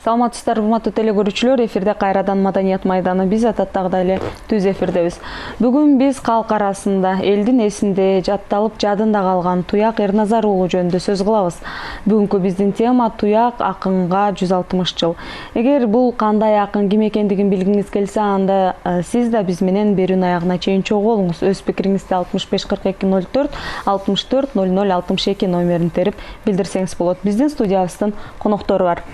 Саламатсыздар, урматтуу теле көрүүчүлөр, эфирде кайрадан Маданият майданы, биз ататтагыдай эле түз эфирдебиз. Бүгүн биз калк арасында элдин эсинде жатталып жадында калган Туяк Эрназар уулу жөнүндө сөз кылабыз. Бүгүнкү биздин тема Туяк акынга 160 жыл. Эгер бул кандай акын, ким экендигин билгиңиз келсе, анда сиз да биз менен берүүнүн аягына чейин чогуу болуңуз. Өз пикириңизди 65 42 04 64 00 62 номерин терип билдирсеңиз болот. Биздин студиябыздын коноктору бар.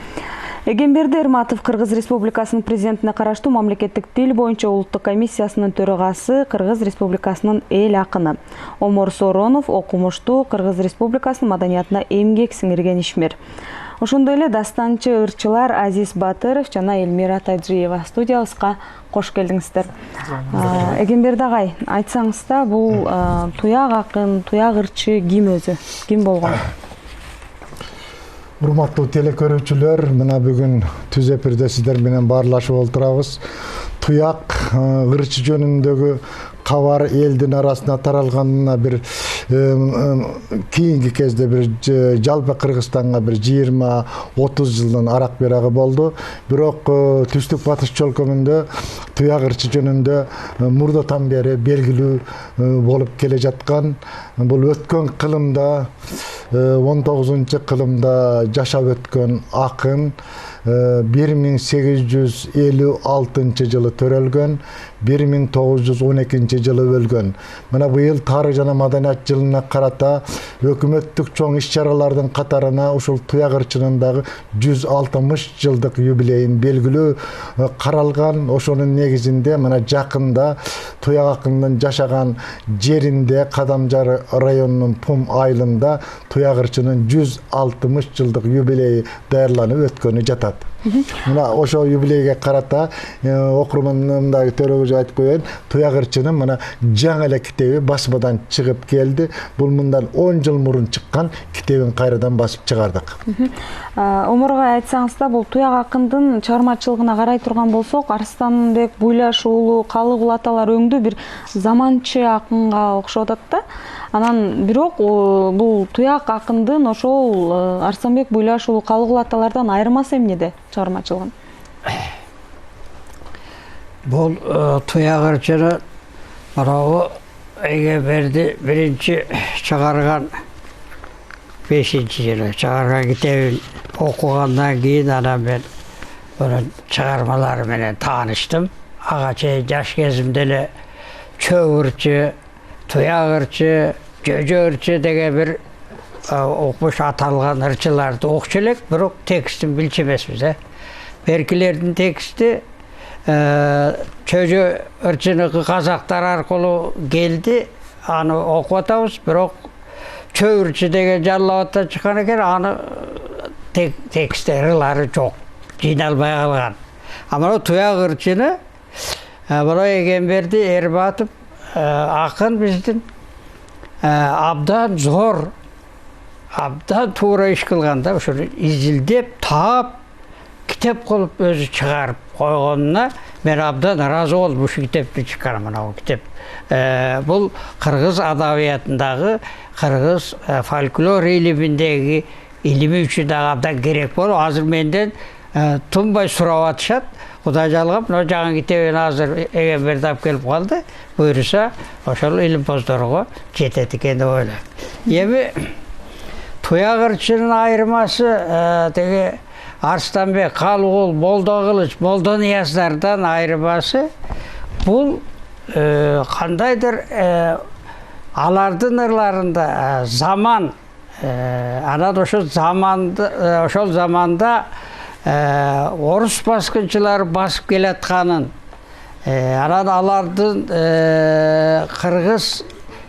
Эгемберди Эрматов Кыргыз Республикасынын президентине караштуу мамлекеттик тил боюнча улуттук комиссиясынын төрагасы, Кыргыз Республикасынын эл акыны. Омор Соронов окумуштуу, Кыргыз Республикасынын маданиятына эмгек сиңирген ишмер. Ошондой эле дастанчы ырчылар Азиз Батыров жана Элмира Тажиева студиябызга кош келдиңиздер. Эгемберди агай, айтсаңыз да, бул Туяк акын, Туяк ырчы ким өзү? Ким болгон? Урматтуу телекөрүүчүлөр, мына бүгүн түз эфирде сиздер менен баарлашып олтурабыз. Туяк ырчы жөнүндөгү кабар элдин арасына таралганына бир кийинки кезде бир жалпы Кыргызстанга бир 20-30 жылдын арак берагы болду. Бирок түштүк батыш чөлкөмүндө Туяк ырчы жөнүндө мурдатан бери белгилүү болуп келе жаткан. Бул өткөн кылымда 19-кылымда жашап өткөн акын 1856 жылы төрөлгөн, 1912 жылы өлгөн. Мына быйыл тарых жана маданият жылына карата өкмөттүк чоң иш-чаралардын катарына ушул Туяк ырчынын дагы 160 жылдык юбилейин белгилөө каралган. Ошонун негизинде мына жакында Туяк акындын жашаган жеринде Кадамжар районунун Пум айылында Туяк ырчынын 160 жылдык юбилейи даярланып өткөнү жатат. Мына ошо юбилейге карата окурмандагы төрөгү айтып коеюн, Туяк ырчынын мына жаңы эле китеби басмадан чыгып келди. Бул мындан 10 жыл мурун чыккан китебин кайрадан басып чыгардык. Оморго айтсаңыз да, бул Туяк акындын чыгармачылыгына карай турган болсок, Арстанбек Буйлаш уулу, Калык уулу аталар өңдүү бир заманчы акынга окшоп атат да. Анан бирок бул Туяк акындын ошол Арстанбек Буйлаш уулу, Калык уулу аталардан айырмасы эмнеде чыгармачылыгын? Бул Туяк ырчыны мынау Эгемберди биринчи чыгарган 5-жылы чыгарган китебин окугандан кийин анан мен bunun çıkarmaları менен tanıştım. Ага чейин жаш кезимде эле Чөп ырчы, Туяк ырчы, Жөжө ырчы деген бир окumuş аталган ырчыларды окчу элек, бирок текстин билчү эмеспиз. Беркилердин тексти Жөжө ырчыныкы казактар аркылуу келди, аны окуп атабыз, бирок Чөп ырчы деген жаллабаттан чыккан экен, аны тексттери жок, жыйналбай калган. Ама Туяк ырчыны Эгемберди Эрматов акын биздин абдан зор, абдан туура иш кылган да, ошону изилдеп, таап, китеп кылып өзү чыгарып койгонуна мен абдан ыраазы болдум. Ушу китепти чыккан, мына китеп. Бул кыргыз адабиятындагы, кыргыз фольклор илиминдеги илими үчүн дагы абдан керек болуп, азыр менден тунбай сурап атышат. Кудай жалгап, мына жаңы китебин азыр Эгемберди алып келип калды. Буйруса, ошол илимпоздорго жетет экен деп ойлойм. Эми Туяк ырчынын айырмасы деги Арстанбек, Калык уулу, Молдо Кылыч, Молдо Нияздардан айырмасы бул кандайдыр алардын ырларында заман, анан ошол заманда орус баскынчылары басып келатканын, анан алардын кыргыз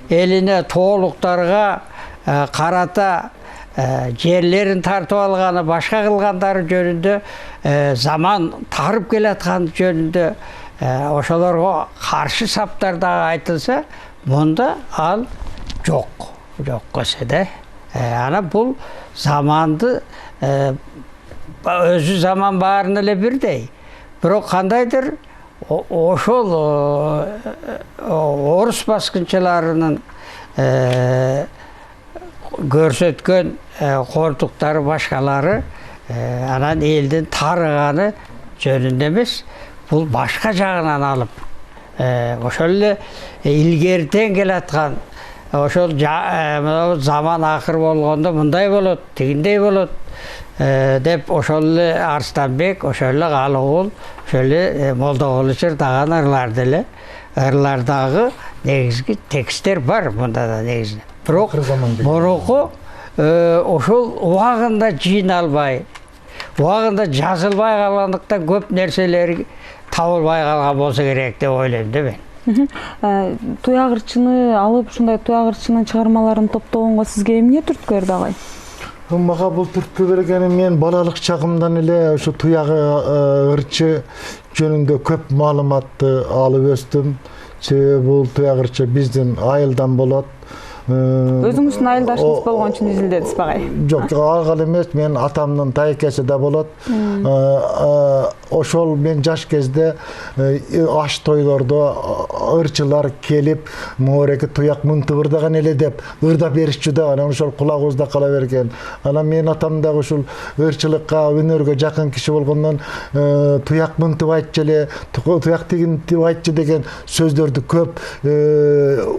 элине, тоолуктарга карата жерлерин тартып алганы, башка кылгандары жөнүндө, заман тарып келаткан жөнүндө ошолорго каршы саптар дагы айтылса, мында ал жок эсе да. Анан бул заманды өзү заман баарын эле бирдей. Бирок кандайдыр ошол орус баскынчыларынын көрсөткөн кордуктары башкалары анан элдин тарыганы жөнүндө эмес, бул башка жагынан алып, ошол эле илгертен келаткан ошол заман акыр болгондо мындай болот, тигиндей болот деп ошол эле Арстанбек, ошол эле Калыгул, ошол эле Молдогул чырдаган ырлардагы негизги тексттер бар мында да негизинен. Бирок мурунку ошол убагында жыйналбай, убагында жазылбай калгандыктан көп нерселер табылбай калган болсо керек деп ойлойм да мен. Туяк ырчыны алып, ушундай туяк ырчынын чыгармаларын топтогонго сизге эмне түрткү берди агай? Мага бул түрткү бергени мен балалык чагымдан эле ушу туяк ырчы жөнүндө көп маалыматты алып өстүм. Себеби бул туяк ырчы биздин айылдан болот. Өзүңүздүн айылдашыңыз болгон үчүн изилдедиңизби агай? Жок, ага эмес, мен атамдын тайкеси да болот. Ошол мен жаш кезде аш тойлордо ырчылар келип, моореке туяк мынтып ырдаган эле деп ырдап беришчү да, анан ошол кулагыбызда кала берген. Анан мен атам дагы ушул ырчылыкка, өнөргө жакын киши болгондон туяк мынтып айтчы эле, туяк тигинтип айтчы деген сөздөрдү көп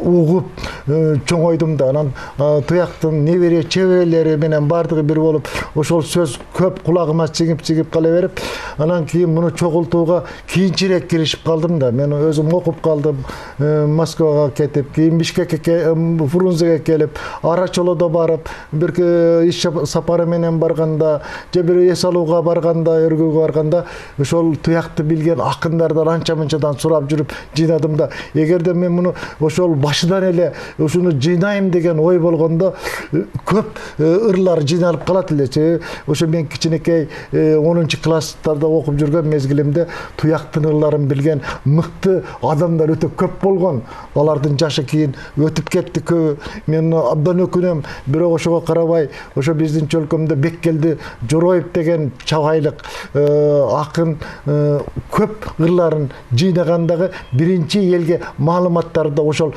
угуп чоңойдум да. Анан туяктын небере чеберелери менен бардыгы бир болуп, ошол сөз көп кулагыма чигип кала берип, анан кийин муну чогултууга кийинчерээк киришип калдым да. Мен өзүм окуп калдым, Москвага кетип, кийин Бишкекке, Фрунзеге келип, ара чолодо барып, бир иш сапары менен барганда, же бир эс алууга барганда, өргүүгө барганда, ошол туякты билген акындардан анча-мынчадан сурап жүрүп жыйнадым да. Эгерде мен муну ошол башынан эле ушуну жыйнайм деген ой болгондо көп ырлар жыйналып калат эле. Ошо мен кичинекей 10-класстарда окуп жүргөн мезгилимде туяктын ырларын билген мыкты адамдар өтө көп болгон. Алардын жашы кийин өтүп кетти көбү. Мен абдан өкүнөм, бирок ошого карабай, ошо биздин чөлкөмдө Беккелди Жороев деген чабайлык акын көп ырларын жыйнагандагы биринчи элге маалыматтарды ошол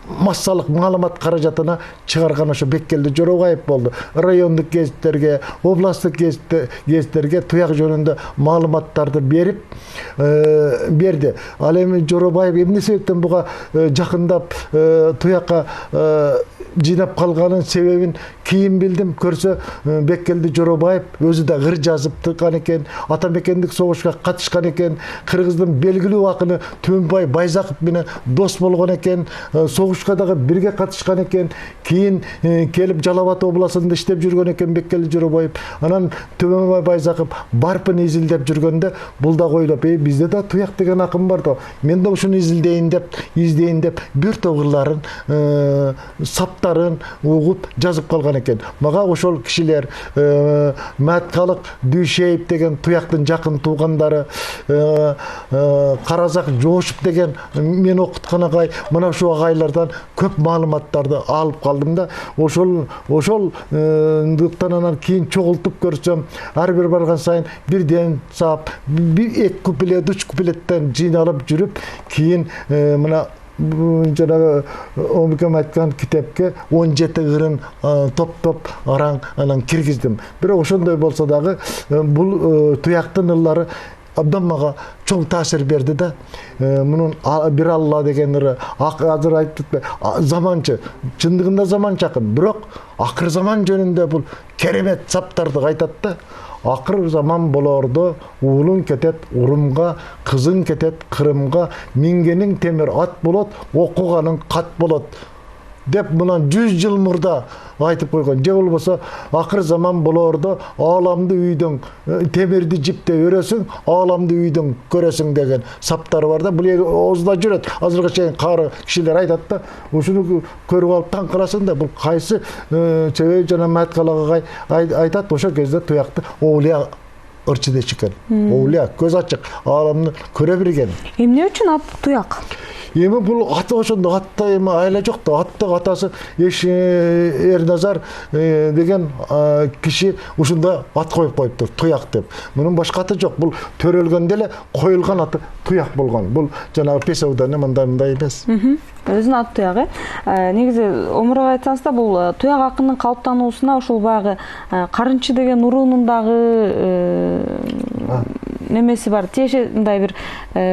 массалык маалымат каражатына чыгарган ошо Беккелди Жоробаев болду. Райондук гезиттерге, областтык гезиттерге туяк жөнүндө маалыматтарды берди. Ал эми Жоробаев эмне себептен буга жакындап туякка жыйнап калганын себебин кийин билдим. Көрсө Беккелди Жоробаев өзү да ыр жазыптыкан экен, Атамекендик согушка катышкан экен, кыргыздын белгилүү акыны Түмөнбай Байзаков менен дос болгон экен, согушка дагы бирге катышкан экен. Кийин келип Жалал Абад областында иштеп жүргөн экен Беккелди Жоробаев. Анан Түмөнбай Байзаков барпын изилдеп жүргөндө бул да ойлоп, бизде да туяк деген акын бар да, мен да ушуну издейин деп бир топ ырларын, саптарын угуп жазып калган экен. Мага ошол кишилер Мәткалык Дүйшеев деген туяктын жакын туугандары, Каразак Жоошев деген мен окуткан агай, мына ушул агайлардан көп маалыматтарды алып калдым да. Ошолдуктан анан кийин чогултуп көрсөм, ар бир барган сайын бирден сап, 2 куплет, 3 куплеттен жыйналып жүрүп, кийин мына жанагы Омикем айткан китепке 17 ырын топ араң анан киргиздим. Бирок ошондой болсо дагы бул туяктын ырлары абдан мага чоң таасир берди да. Мунун бир Алла деген ыры, азыр айтып заманчы, чындыгында заман жакын, бирок акыр заман жөнүндө бул керемет саптарды айтат да. Акыр заман болордо уулуң кетет Урумга, кызың кетет Кырымга, мингениң темир ат болот, окуганың кат болот деп мынан 100 жыл мурда айтып койгон. Же болбосо акыр заман болордо ааламды үйдөн темирди жипте өрөсүң, ааламды үйдөн көрөсүң деген саптар бар да. Бул оозда жүрөт. Азыркы чейин кары кишилер айтат да. Ушуну көрүп алып таң каласың да. Бул кайсы себеби жана Мәткалык айтат, ошол кезде туякты оолия ырчы дечкен. Оолия көз ачык, ааламды көрө билген. Эмне үчүн ат туяк? Эми бул аты ошондо атта эми айла жок да, аттык атасы Эрназар деген киши ушунда ат коюп коюптур, Туяк деп. Мунун башка аты жок. Бул төрөлгөндө эле коюлган аты Туяк болгон. Бул жанагы псевдоним мындай эмес. Өзүнүн аты Туяк. Негизи Омуров айтсаңыз да, бул Туяк акындын калыптануусуна ушул баягы Карынчы деген уруунун дагы немеси бар. Тиеши мындай бир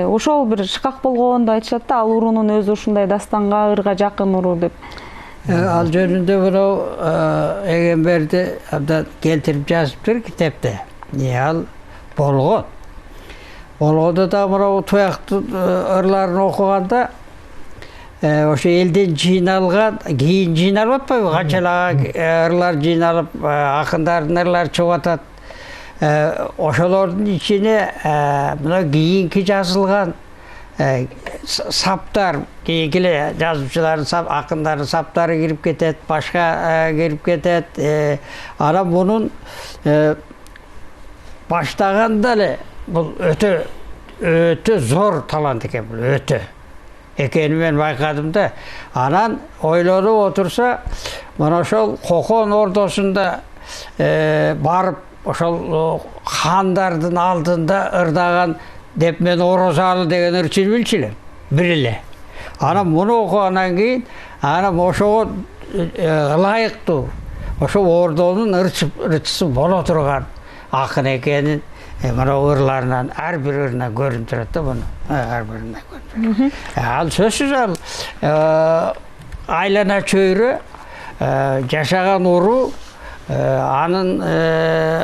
ошол бир шыкак болгон да айтышат да, ал уруунун өзү ушундай дастанга, ырга жакын уруу деп. Ал жөнүндө бирөө Эгемберди абдан келтирип жазыптыр китепте. Ал болгон. Болгондо да мына Туяктын ырларын окуганда ошо элден жыйналган, кийин жыйналып атпайбы? Канчалап ырлар жыйналып, акындардын ырлары чыгып атат. Ошолордун ичине мына кийинки жазылган саптар, кийинки эле жазуучулардын акындардын саптары кирип кетет, башка кирип кетет. Анан мунун баштаганда эле бул өтө зор талант экен, бул өтө экени мен байкадым да. Анан ойлонуп отурса, мына ошол Кокон ордосунда барып ошол хандардын алдында ырдаган деп мен Орозалы деген ырчыны билчү элем, бир эле. Анан муну окугандан кийин, анан ошого ылайыктуу ошо ордонун ырчысы боло турган акын экенин мына ырларынан ар бир ырынан көрүнүп турат да, муну ар биринен көрүнүп. Ал сөзсүз ал айлана чөйрө жашаган уруу,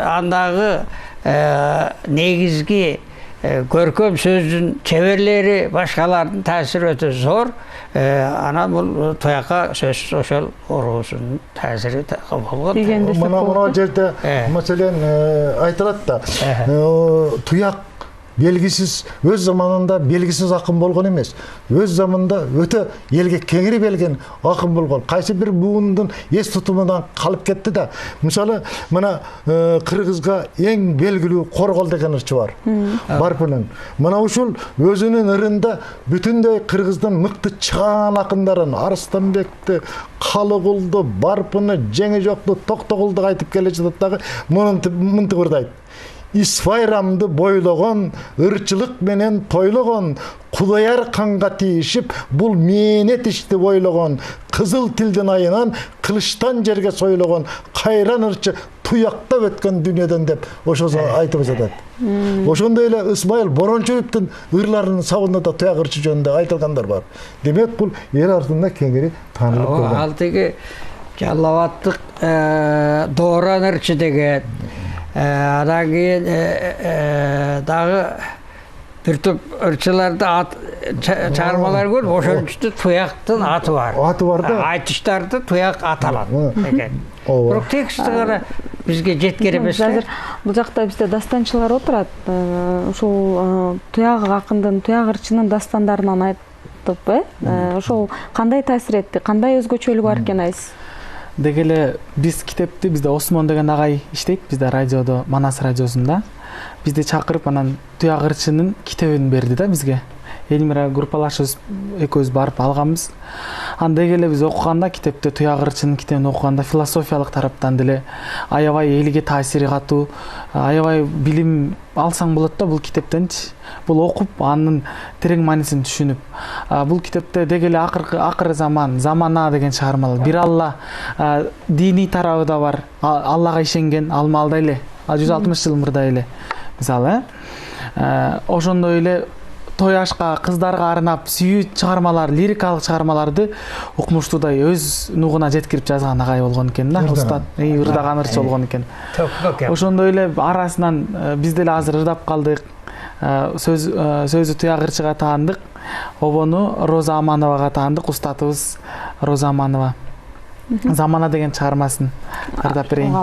андагы негизги көркөм сөздүн чеберлери, башкалардын таасири өтө зор. Анан бул Туякка сөзсүз ошол уруусунун таасири болгон. Мына жерде маселен айтылат да, Туяк белгисиз, өз заманында белгисиз акын болгон эмес. Өз заманында өтө элге кеңири белген акын болгон. Кайсы бир буунун эс тутумунан калып кетти да. Мисалы, мына Кыргызга эң белгилүү Коргол деген ырчы бар. Барпынын. Мына ушул өзүнүн ырында бүтүндөй Кыргыздын мыкты чыгаан акындарын, Арыстанбекти, Калыгулду, Барпыны, Жеңи жокту, Токтогулду айтып келе жатат дагы, мынтип ырдайт. İsfayramdı boylogon, ırçılık menen toylogon, Kudayar kanга tiyişip, bul menet işti boylogon, Kızıl tilden ayınan, kılıçtan jerge soylogon, Kayran ırçı Tuyakta ötken dünyadan dep, oşoza aytıp жатат. Ошондой эле Исмайыл Борончуевдин ырlarынын сабында да Туяк ырчы жөнүндө айтылгандар бар. Демек бул эл артында кеңири таанылып калган. Ал тиги Жаллабаттык Дооран ырчы деген, анан кийин дагы бир топ ырчыларда чыгармалар көрүп, ошонун үстүндө Туяктын аты бар. Аты бар да. Айтыштарды Туяк аталат экен. Бирок тексти гана бизге жеткен эмес. Азыр бул жакта бизде дастанчылар отурат. Ушул Туяк акындын, Туяк ырчынын дастандарынан айтып, ошол кандай таасир этти, кандай өзгөчөлүгү бар экен айсыз? Деги эле биз китепти бизде Осмон деген агай иштейт, бизде радиодо, Манас радиосунда. Бизди чакырып анан Туяк ырчынын китебин берди да бизге. Элмира группалашыбыз экөөбүз барып алганбыз. Анда эле биз окуганда китепте Туяк ырчынын китебин окуганда философиялык тараптан деле аябай элге таасири катуу, аябай билим алсаң болот да бул китептенчи. Бул окуп анын терең маанисин түшүнүп. Бул китепте деги эле акыркы замана деген чыгармалар. Бир Алла диний тарабы да бар. Аллага ишенген алмалда эле, 160 жыл мурда эле. Мисалы, ошондой эле той ашка, кыздарга арнап сүйүү чыгармалар, лирикалык чыгармаларды укмуштуудай өз нугуна жеткирип жазган агай болгон экен да, устат, ырдаган ырчы болгон экен. Ошондой эле арасынан биз деле азыр ырдап калдык. Сөзү Туяк ырчыга таандык. Обону Роза Амановага таандык, устатыбыз Роза Аманова. Замана деген чыгармасын ырдап берейин.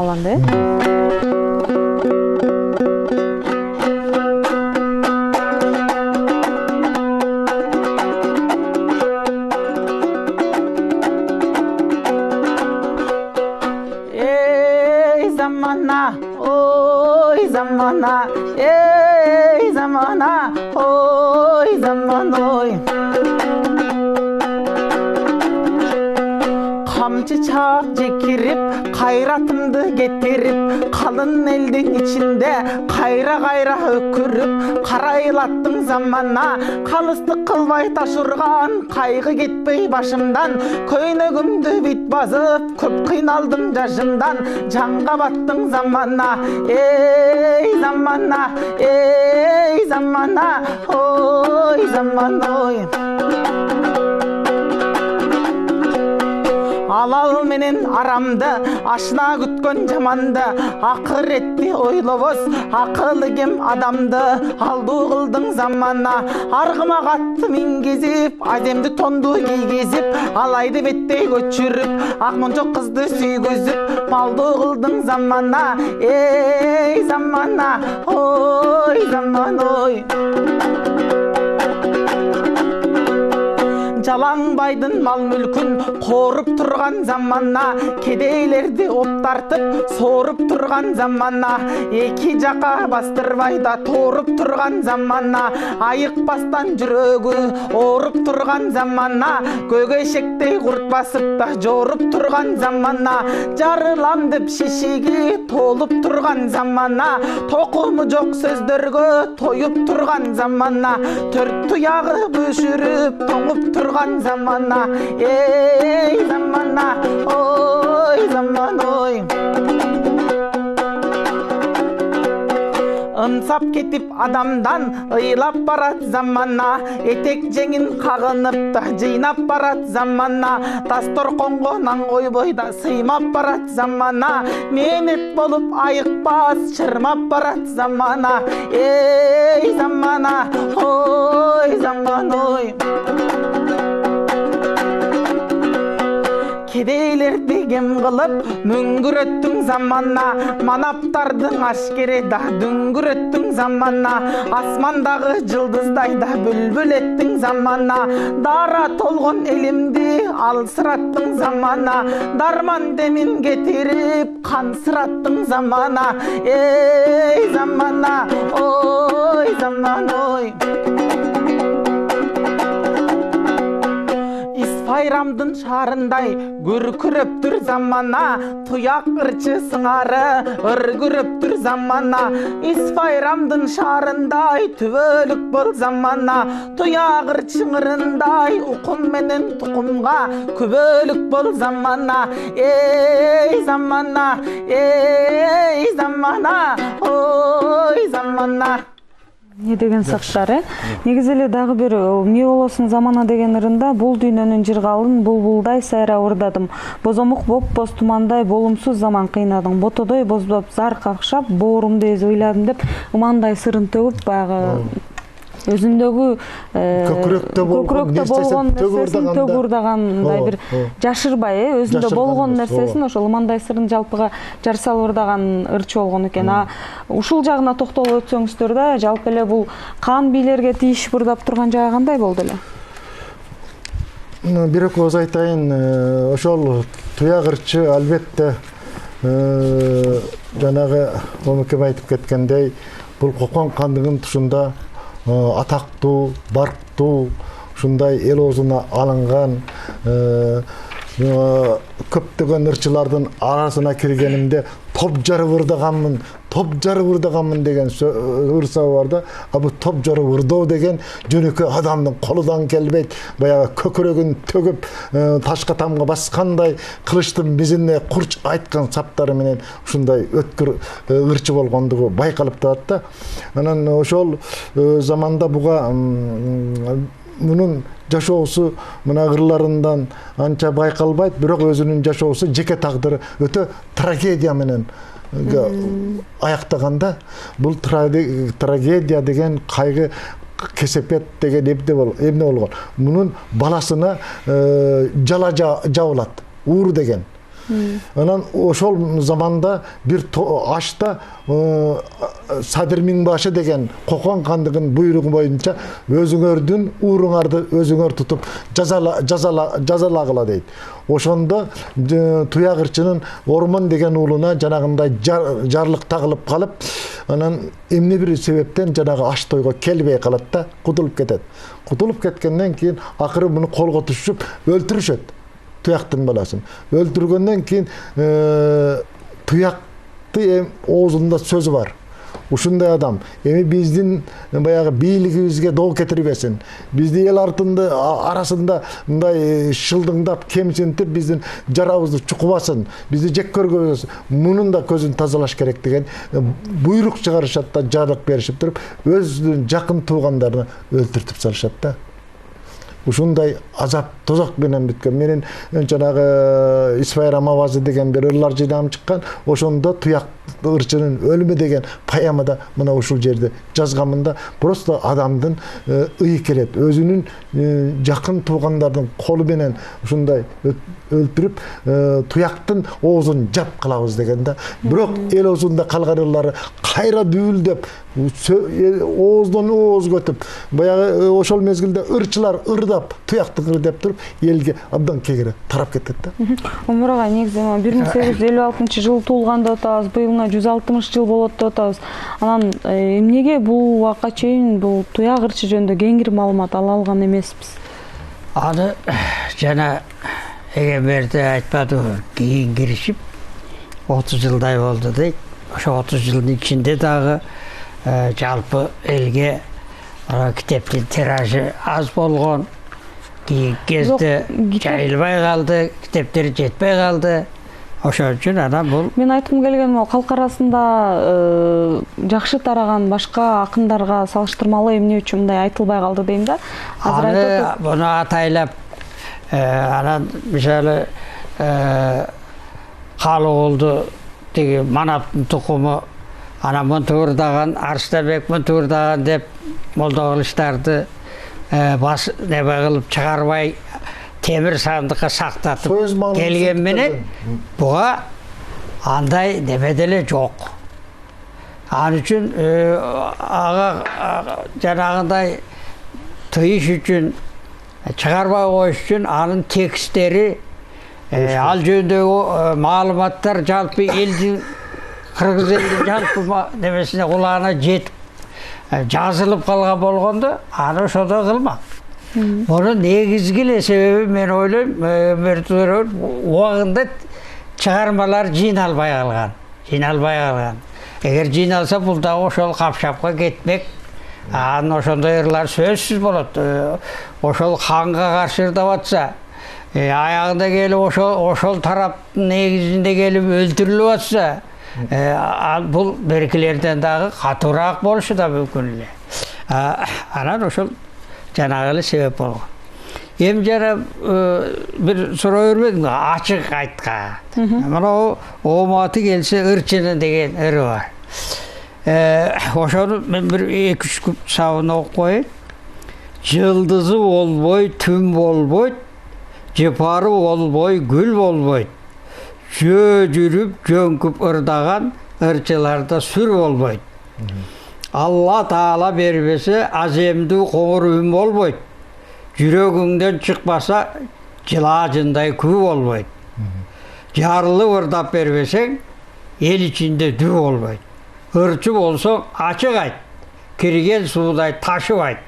Zamana, ey zamana, oy zaman oy. тамчы чаап жекирип кайратымды кетирип калын элдин ичинде кайра өкүрүп карайлаттың замана калыстык кылбай таш урган кайгы кетпей башымдан көйнөгүмдү бит басып көп кыйналдым жашымдан жанга баттың замана эй замана ой замана ой алал менен арамды ашына күткөн жаманды акыретти ойлобоз акылы кем адамды алдуу кылдың замана аргыма катты мингизип адемди тонду кийгизип алайды беттей көчүрүп ак мончок кызды сүйгүзүп малдуу кылдың замана эй замана ой замана ой жалаңбайдын мал мүлкүн коруп турган замана кедейлерди оптартып соруп турган замана эки жака бастырбай да торуп турган замана айыкпастан жүрөгү ооруп турган замана көгөйшектей курт басып да жоруп турган замана жарылам деп шишиги толуп турган замана токуму жок сөздөргө тоюп турган замана төрт туягы бөшүрүп тоңуп турган замана эй замана ой замана ой ынсап кетип адамдан ыйлап барат замана этек жеңин кагынып да жыйнап барат замана тас торконго нан койбой да сыймап барат замана мээнет болуп айыкпас чырмап барат замана эй замана ой замана ой кедейлерди кем кылып мүңгүрөттүң замана манаптардын ашкере да дүңгүрөттүң замана асмандагы жылдыздай да бүлбүл еттиң замана дара толгон элимди алсыраттың замана дарман демин кетирип кансыраттың замана эй замана ой замана ой байрамдын шаарындай күркүрөптүр замана туяк ырчы сыңары ыргүрөптүр замана ис байрамдын шаарындай түбөлүк бол замана туяк ырчыңырындай укум менен тукумга күбөлүк бол замана эй замана ой замана Не деген сактар, негизи эле дагы бир эмне болосуң замана деген ырында бул дүйнөнүн жыргалын булбулдай сайра урдадым. Бозомук боп-боз тумандай болумсуз заман кыйнадың. Ботодой бозбоп зар какшап, боорумду эзип ыйладым деп ымандай сырын төгүп баягы өзүндөгү көкүрөктө болгон нерсесин төгүрдагандай бир жашырбай, өзүндө болгон нерсесин ошол ымандай сырын жалпыга жар салып ырдаган ырчы болгон экен. Ушул жагына токтолуп өтсөңүздөр да, жалпы эле бул кан бийлерге тийишип ырдап турган жагы кандай болду эле? Бир эки ооз айтайын, ошол туяк ырчы албетте жанагы Момекем айтып кеткендей, бул Кокон хандыгынын тушунда атактуу, барктуу, ушундай эл оозуна алынган көптөгөн ырчылардын арасына киргенимде топ жарып ырдаганмын деген ырсабы бар да. Бул топ жарып ырдоо деген жөнөкөй адамдын колудан келбейт. Баягы көкүрөгүн төгүп, ташка тамга баскандай, кылычтын бизине курч айткан саптары менен ушундай өткүр ырчы болгондугу байкалып турат да. Анан ошол заманда буга мунун жашоосу мына ырларындан анча байкалбайт, бирок өзүнүн жашоосу жеке тагдыры өтө трагедия менен аяктаганда. Бул трагедия деген кайгы кесепет деген эмне болгон. Мунун баласына жала жабылат, уур деген. Анан ошол заманда бир ашта Садыр Миңбашы деген Кокон хандыгынын буйругу боюнча өзүңөрдүн ууруңарды өзүңөр тутуп жазалагыла дейт. Ошондо туяк ырчынын Ормон деген уулуна жанагындай жарлык тагылып калып, анан эмне бир себептен жанагы аш тойго келбей калат да, кутулуп кетет. Кутулуп кеткенден кийин акыры муну колго түшүп өлтүрүшөт. туяктын баласын. Өлтүргөндөн кийин туякты оозунда сөзү бар. Ушундай адам эми биздин баягы бийлигибизге доо кетирбесин. Бизди эл арасында мындай шылдыңдап, кемсинтип биздин жарабызды чукубасын, бизди жек көргөбөсүн. Мунун да көзүн тазалаш керек деген буйрук чыгарышат да, жарлык беришип туруп, өзүнүн жакын туугандарына өлтүртүп салышат да. Ушундай азап тозак менен бүткөн. Менин жанагы Исфайрам авазы деген бир ырлар жыйнагым чыккан. Ошондо туяк ырчынын өлүмү деген поэмада мына ушул жерде жазганмын да, просто адамдын ый келет. Өзүнүн жакын туугандардын колу менен ушундай өлтүрүп, туяктын оозун жап кылабыз деген да. Бирок эл оозунда калган ырлары кайра дүүлдөп, ооздон ооз көтүп, баягы ошол мезгилде ырчылар ырдап, туякты ырдап туруп, элге абдан кегире тарап кетет да. Өмүр агай, негизи 1856-жылы туулган деп атабыз, быйылына 160 жыл болот деп атабыз. Анан эмнеге бул убакка чейин бул туяк ырчы жөнүндө кеңири маалымат ала алган эмеспиз? Аны жана эгемберди айтпадыбы, кийин киришип 30 жылдай болду дейт. Ошо 30 жылдын ичинде дагы жалпы элге китептин тиражы аз болгон. Кийин кезде жайылбай калды, китептер жетпей калды. Ошон үчүн анан бул Мен айткым келген могу калк арасында жакшы тараган башка акындарга салыштырмалуу эмне үчүн мындай айтылбай калды дейм да. Азыр айтып буну атайлап анан мисалы Калыгулду тиги Манаптын тукуму анан мынтуурдаган, Арыстабек мынтуурдаган деп молдо кылыштарды бас небе кылып чыгарбай темир сандыкка сактатып келген менен буга андай неме деле жок. Ал үчүн ага жанагындай тыйыш үчүн, чыгарбай коюш үчүн анын текстери, ал жөнүндөгү маалыматтар жалпы элдин, кыргыз элдин жалпы немесине кулагына жетип жазылып калган болгондо аны ошондой кылмак. Bunun negizgili sebebi men ойлойм, убагында чыгармалар жыйналбай калган. Эгер жыйналса бул да ошол капшапка кетмек. Анын ошондой ырлар сөзсүз болот. Ошол ханга каршы ырдап атса, аягында келип ошол тараптын негизинде келип өлтүрүлүп атса, бул беркилерден дагы катуураак болушу да мүмкүн эле. Анан ошол жанагы эле себеп болгон. Эми жана бир суроо бербедимби? Ачык айткан. Мына ооматы келсе ырчыны деген ыры бар. Ошону мен бир 2-3 күп сабын окуп коеюн. Жылдызы болбой, түн болбойт, жыпары болбой, гүл болбойт. Жөө жүрүп, жөңкүп ырдаган ырчыларда сүр болбойт. Алла Таала бербесе аземдүү коңур үн болбойт. Жүрөгүңдөн чыкпаса жылаажындай күү болбойт. Жарылып ырдап бербесең эл ичинде дүү болбойт. Ырчы болсоң ачык айт, кирген суудай ташып айт.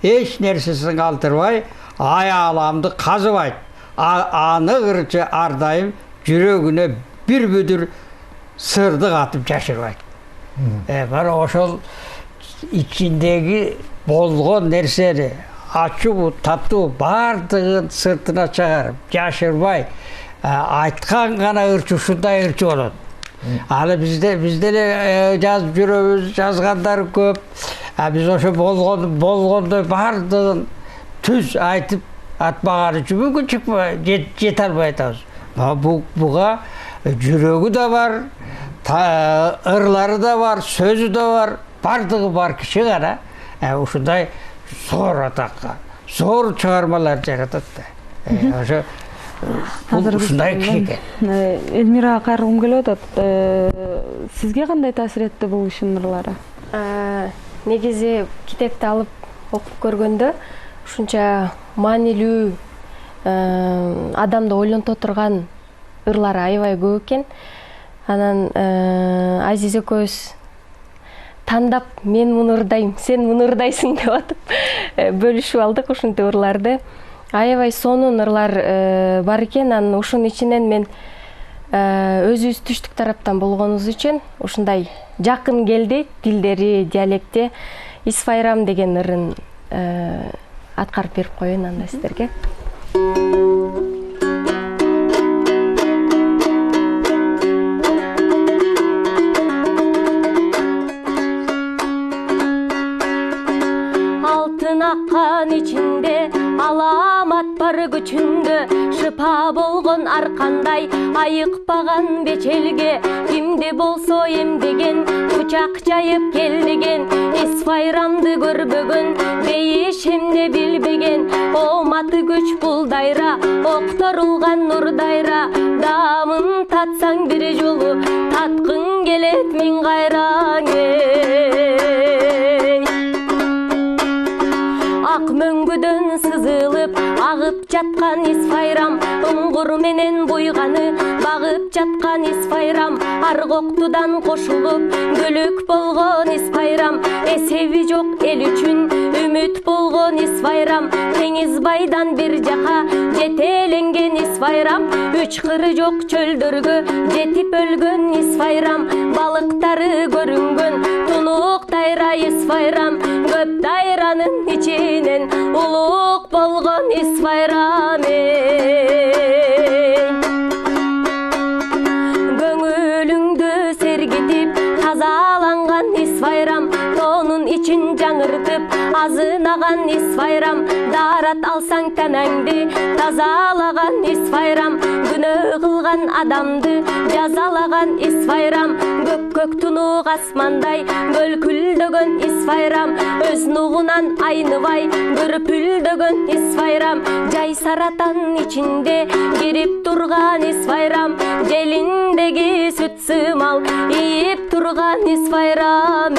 Эч нерсесин калтырбай, аяламды казыбайт. Аны ырчы ар дайым жүрөгүнө бир бүдүр сырды катып жашырбайт. Бара ошол ичиндеги болгон нерсени ачуу, татуу бардыгын сыртына чыгарып, жашырбай айткан гана ырчы ушундай ырчы болот. Аны бизде эле жазып жүрөбүз, жазгандар көп. Биз ошо болгондой бардыгын түз айтып атпаган үчүн мүмкүн чыкпай, жете албай атабыз. Буга жүрөгү да бар, ырлары да бар, сөзү да бар, бардыгы бар киши гана ушундай зор атакка, зор чыгармалар жаратат да. Ошо ушундай киши экен. Элмирага кайрылгым келип атат. Сизге кандай таасир этти бул кишинин ырлары? Негизи китепти алып окуп көргөндө ушунча маанилүү, адамды ойлонто турган ырлары аябай көп экен. Анан Азиз экөөбүз тандап мен муну ырдайм, сен муну ырдайсың деп атып бөлүшүп алдык ушинтип ырларды. аябай сонун ырлар бар экен. Анын ушунун ичинен мен өзүбүз түштүк тараптан болгонубуз үчүн ушундай жакын келди тилдери, диалекти Исфайрам деген ырын аткарып берип коеюн анда сиздерге. Алтын аккан ичинде аламат бар күчүндө, шыпа болгон аркандай айыкпаган бечелге, кимди болсо эмдеген кучак жайып келдеген, Исфайрамды көрбөгөн бейиш эмне билбеген, оматы күч бул дайра, окторулган нур дайра, даамын татсаң бир жолу таткың келет миң кайраң. Ак мөңгүдөн сызылып агып жаткан Исфайрам, уңгур менен буйганы багып жаткан Исфайрам, аргоктудан кошулуп көлөк болгон Исфайрам, эсеби жок эл үчүн үмүт болгон Исфайрам, теңиз байдан бир жака жетеленген Исфайрам, үч кыры жок чөлдөргө жетип өлгөн Исфайрам, балыктары көрүнгөн тунук дайра Исфайрам, көп дайранын ичинен улук болгон Исфайрам. Көңүлүңдү сергитип тазаланган Исфайрам, тонун ичин жаңыртып азынаган Исфайрам, дарат алсаң танаңды тазалаган Исфайрам, күнөө кылган адамды жазалаган Исфайрам, көк тунук асмандай көлкүлдөгөн Исфайрам, өз нугунан айныбай көрпүлдөгөн Исфайрам, жай саратан ичинде кирип турган Исфайрам, желиндеги сүт сымал ийип турган Исфайрам.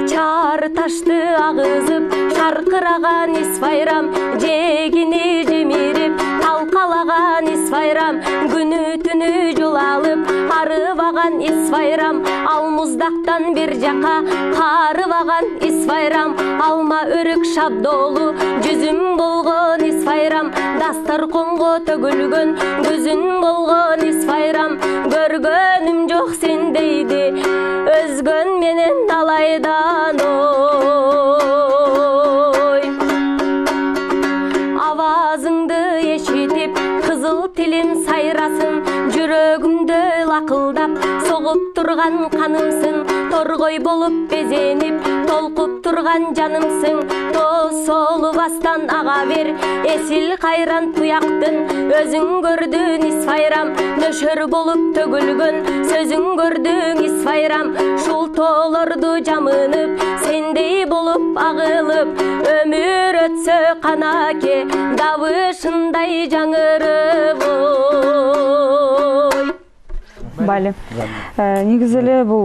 Чар ташты агызып шаркыраган Исфайрам, жегини жемирип талкалаган Исфайрам, күнү түнү жол алып арыбаган Исфайрам, ал муздактан бир жака карыбаган Исфайрам, алма өрүк шабдолу жүзүм болгон Исфайрам, дастарконго төгүлгөн көзүн болгон Исфайрам, көргөнүм жок сен дейди өзгөн менен алайдан ой. Авазыңды эшитип кызыл тилим сайрасын, жүрөгүмдө лакылдап согуп турган канымсың, торгой болуп безенип толкуп турган жанымсың, тосолубастан ага бер эсил кайран туяктын, өзүң көрдүң Исфайрам, нөшөр болуп төгүлгөн сөзүң көрдүң Исфайрам, шултоолорду жамынып сендей болуп агылып, өмүр өтсө канаке дабышындай жаңырып ой. Бали. Негизи эле бул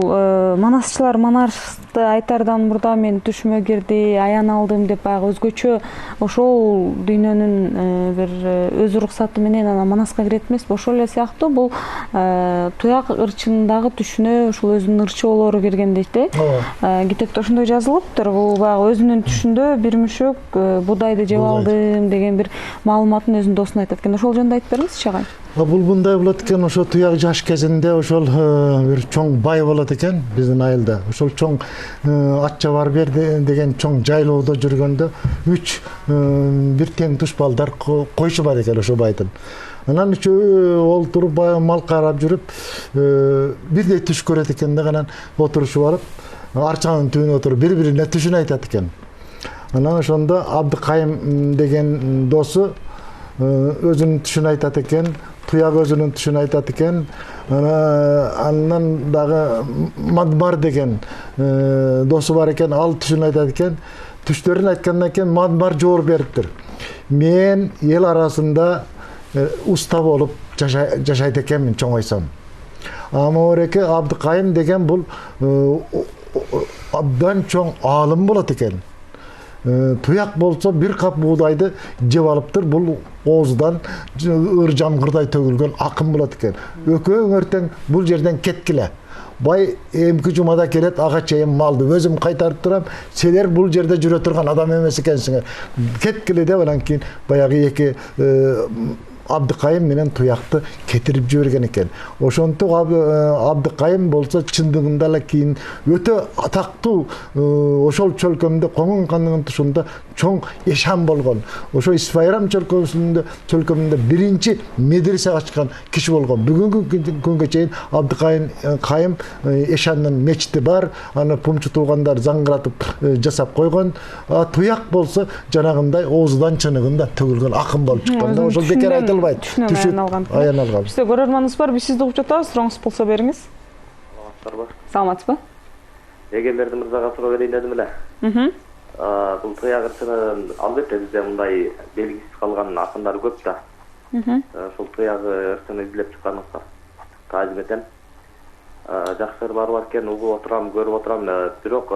манасчылар манасты айтардан мурда мен түшүмө кирди, аян алдым деп баягы өзгөчө ошол дүйнөнүн бир өз уруксаты менен анан манаска кирет эмес, ошол эле сыяктуу бул туяк ырчындагы түшүнө ушул өзүнүн ырчоолору кирген дейт да. Китепте ошондой жазылыптыр. Бул баягы өзүнүн түшүндө бир мүшөк будайды жеп алдым деген бир маалыматын өзүнүн досуна айтат экен. Ошол жөнүндө айтып бериңизчи агай. Бул мындай болот экен, ошо туяк жаш кезинде ошол бир чоң бай болот экен биздин айылда. Ошол чоң атча бар берди деген чоң жайлоодо жүргөндө 3 бир тең туш балдар койчу бар экен ошо байдын. Анан үчөө олтуруп мал карап жүрүп бирдей түш көрөт экен да, анан отурушуп алып арчанын түбүнө отуруп бири-бирине түшүн айтат экен. Анан ошондо Абдыкайым деген досу өзүнүн түшүн айтат экен, туяк өзүнүн түшүн айтат экен. Андан дагы Мадмар деген досу бар экен, ал түшүн айтат экен. Түштөрүн айткандан кийин Мадмар жооп бериптир. Мен эл арасында уста болуп жашайт экенмин чоңойсом. Амореке Абдыкайым деген бул абдан чоң аалым болот экен. Туяк болсо бир кап буудайды жеп алыптыр. Бул оозудан ыр жамгырдай төгүлгөн акын болот экен. Экөөң эртең бул жерден кеткиле. бай эмки жумада келет, ага чейин малды өзүм кайтарып турам. Силер бул жерде жүрө турган адам эмес экенсиңер. Кеткиле деп анан кийин баягы эки Абдыкайым менен Туякты кетирип жиберген экен. Ошонтип Абдыкайым болсо чындыгында эле кийин өтө атактуу ошол чөлкөмдө Коңун хандыгынын тушунда чоң эшан болгон. Ошо Исфайрам чөлкөмүндө биринчи медресе ачкан киши болгон. Бүгүнкү күнгө чейин Абдыкайым эшандын мечити бар. Аны пумчу туугандар заңгыратып жасап койгон. Туяк болсо жанагындай оозудан чыныгында төгүлгөн акын болуп чыккан да. Ошол бекер айтылбайт. Аян алган. Бизде көрөрманыбыз бар, биз сизди угуп жатабыз. Сурооңуз болсо бериңиз. Саламатсызбы? Эгемберди мырзага суроо берейин дедим эле. Бул туяк ырчынын албетте бизде мындай белгисиз калган акындар көп да. Ошол туяк ырчыны изилеп чыкканыңызга таазим этем. Жакшы ыр бар экен, угуп отурам, көрүп отурам. Бирок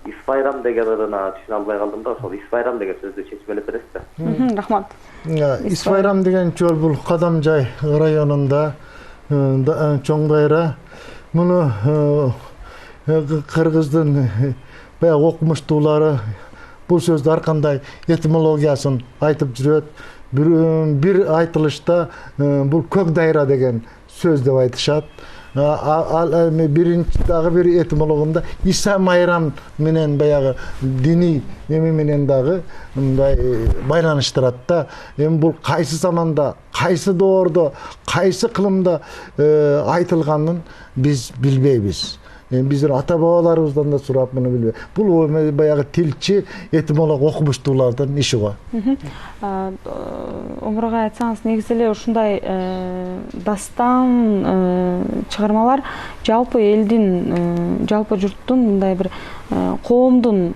Исфайрам деген ырына түшүнө албай калдым да. Ошол Исфайрам деген сөздү чечип эле бересизби? Рахмат. Исфайрам деген чөл бул Кадамжай районунда чоң дайра. Муну кыргыздын баягы окумуштуулары бул сөздү ар кандай этимологиясын айтып жүрөт. Бир айтылышта бул көк дайра деген сөз деп айтышат. Биринчи дагы бир этимологунда Иса майрам менен баягы диний эми менен дагы мындай байланыштырат да. Эми бул кайсы заманда, кайсы доордо, кайсы кылымда айтылганын биз билбейбиз. Биздин ата бабаларыбыздан да сурап муну билбей. Бул баягы тилчи, этимолог окумуштуулардын иши го. Омурга айтсаңыз, негизи эле ушундай дастан чыгармалар жалпы элдин, жалпы журттун мындай бир коомдун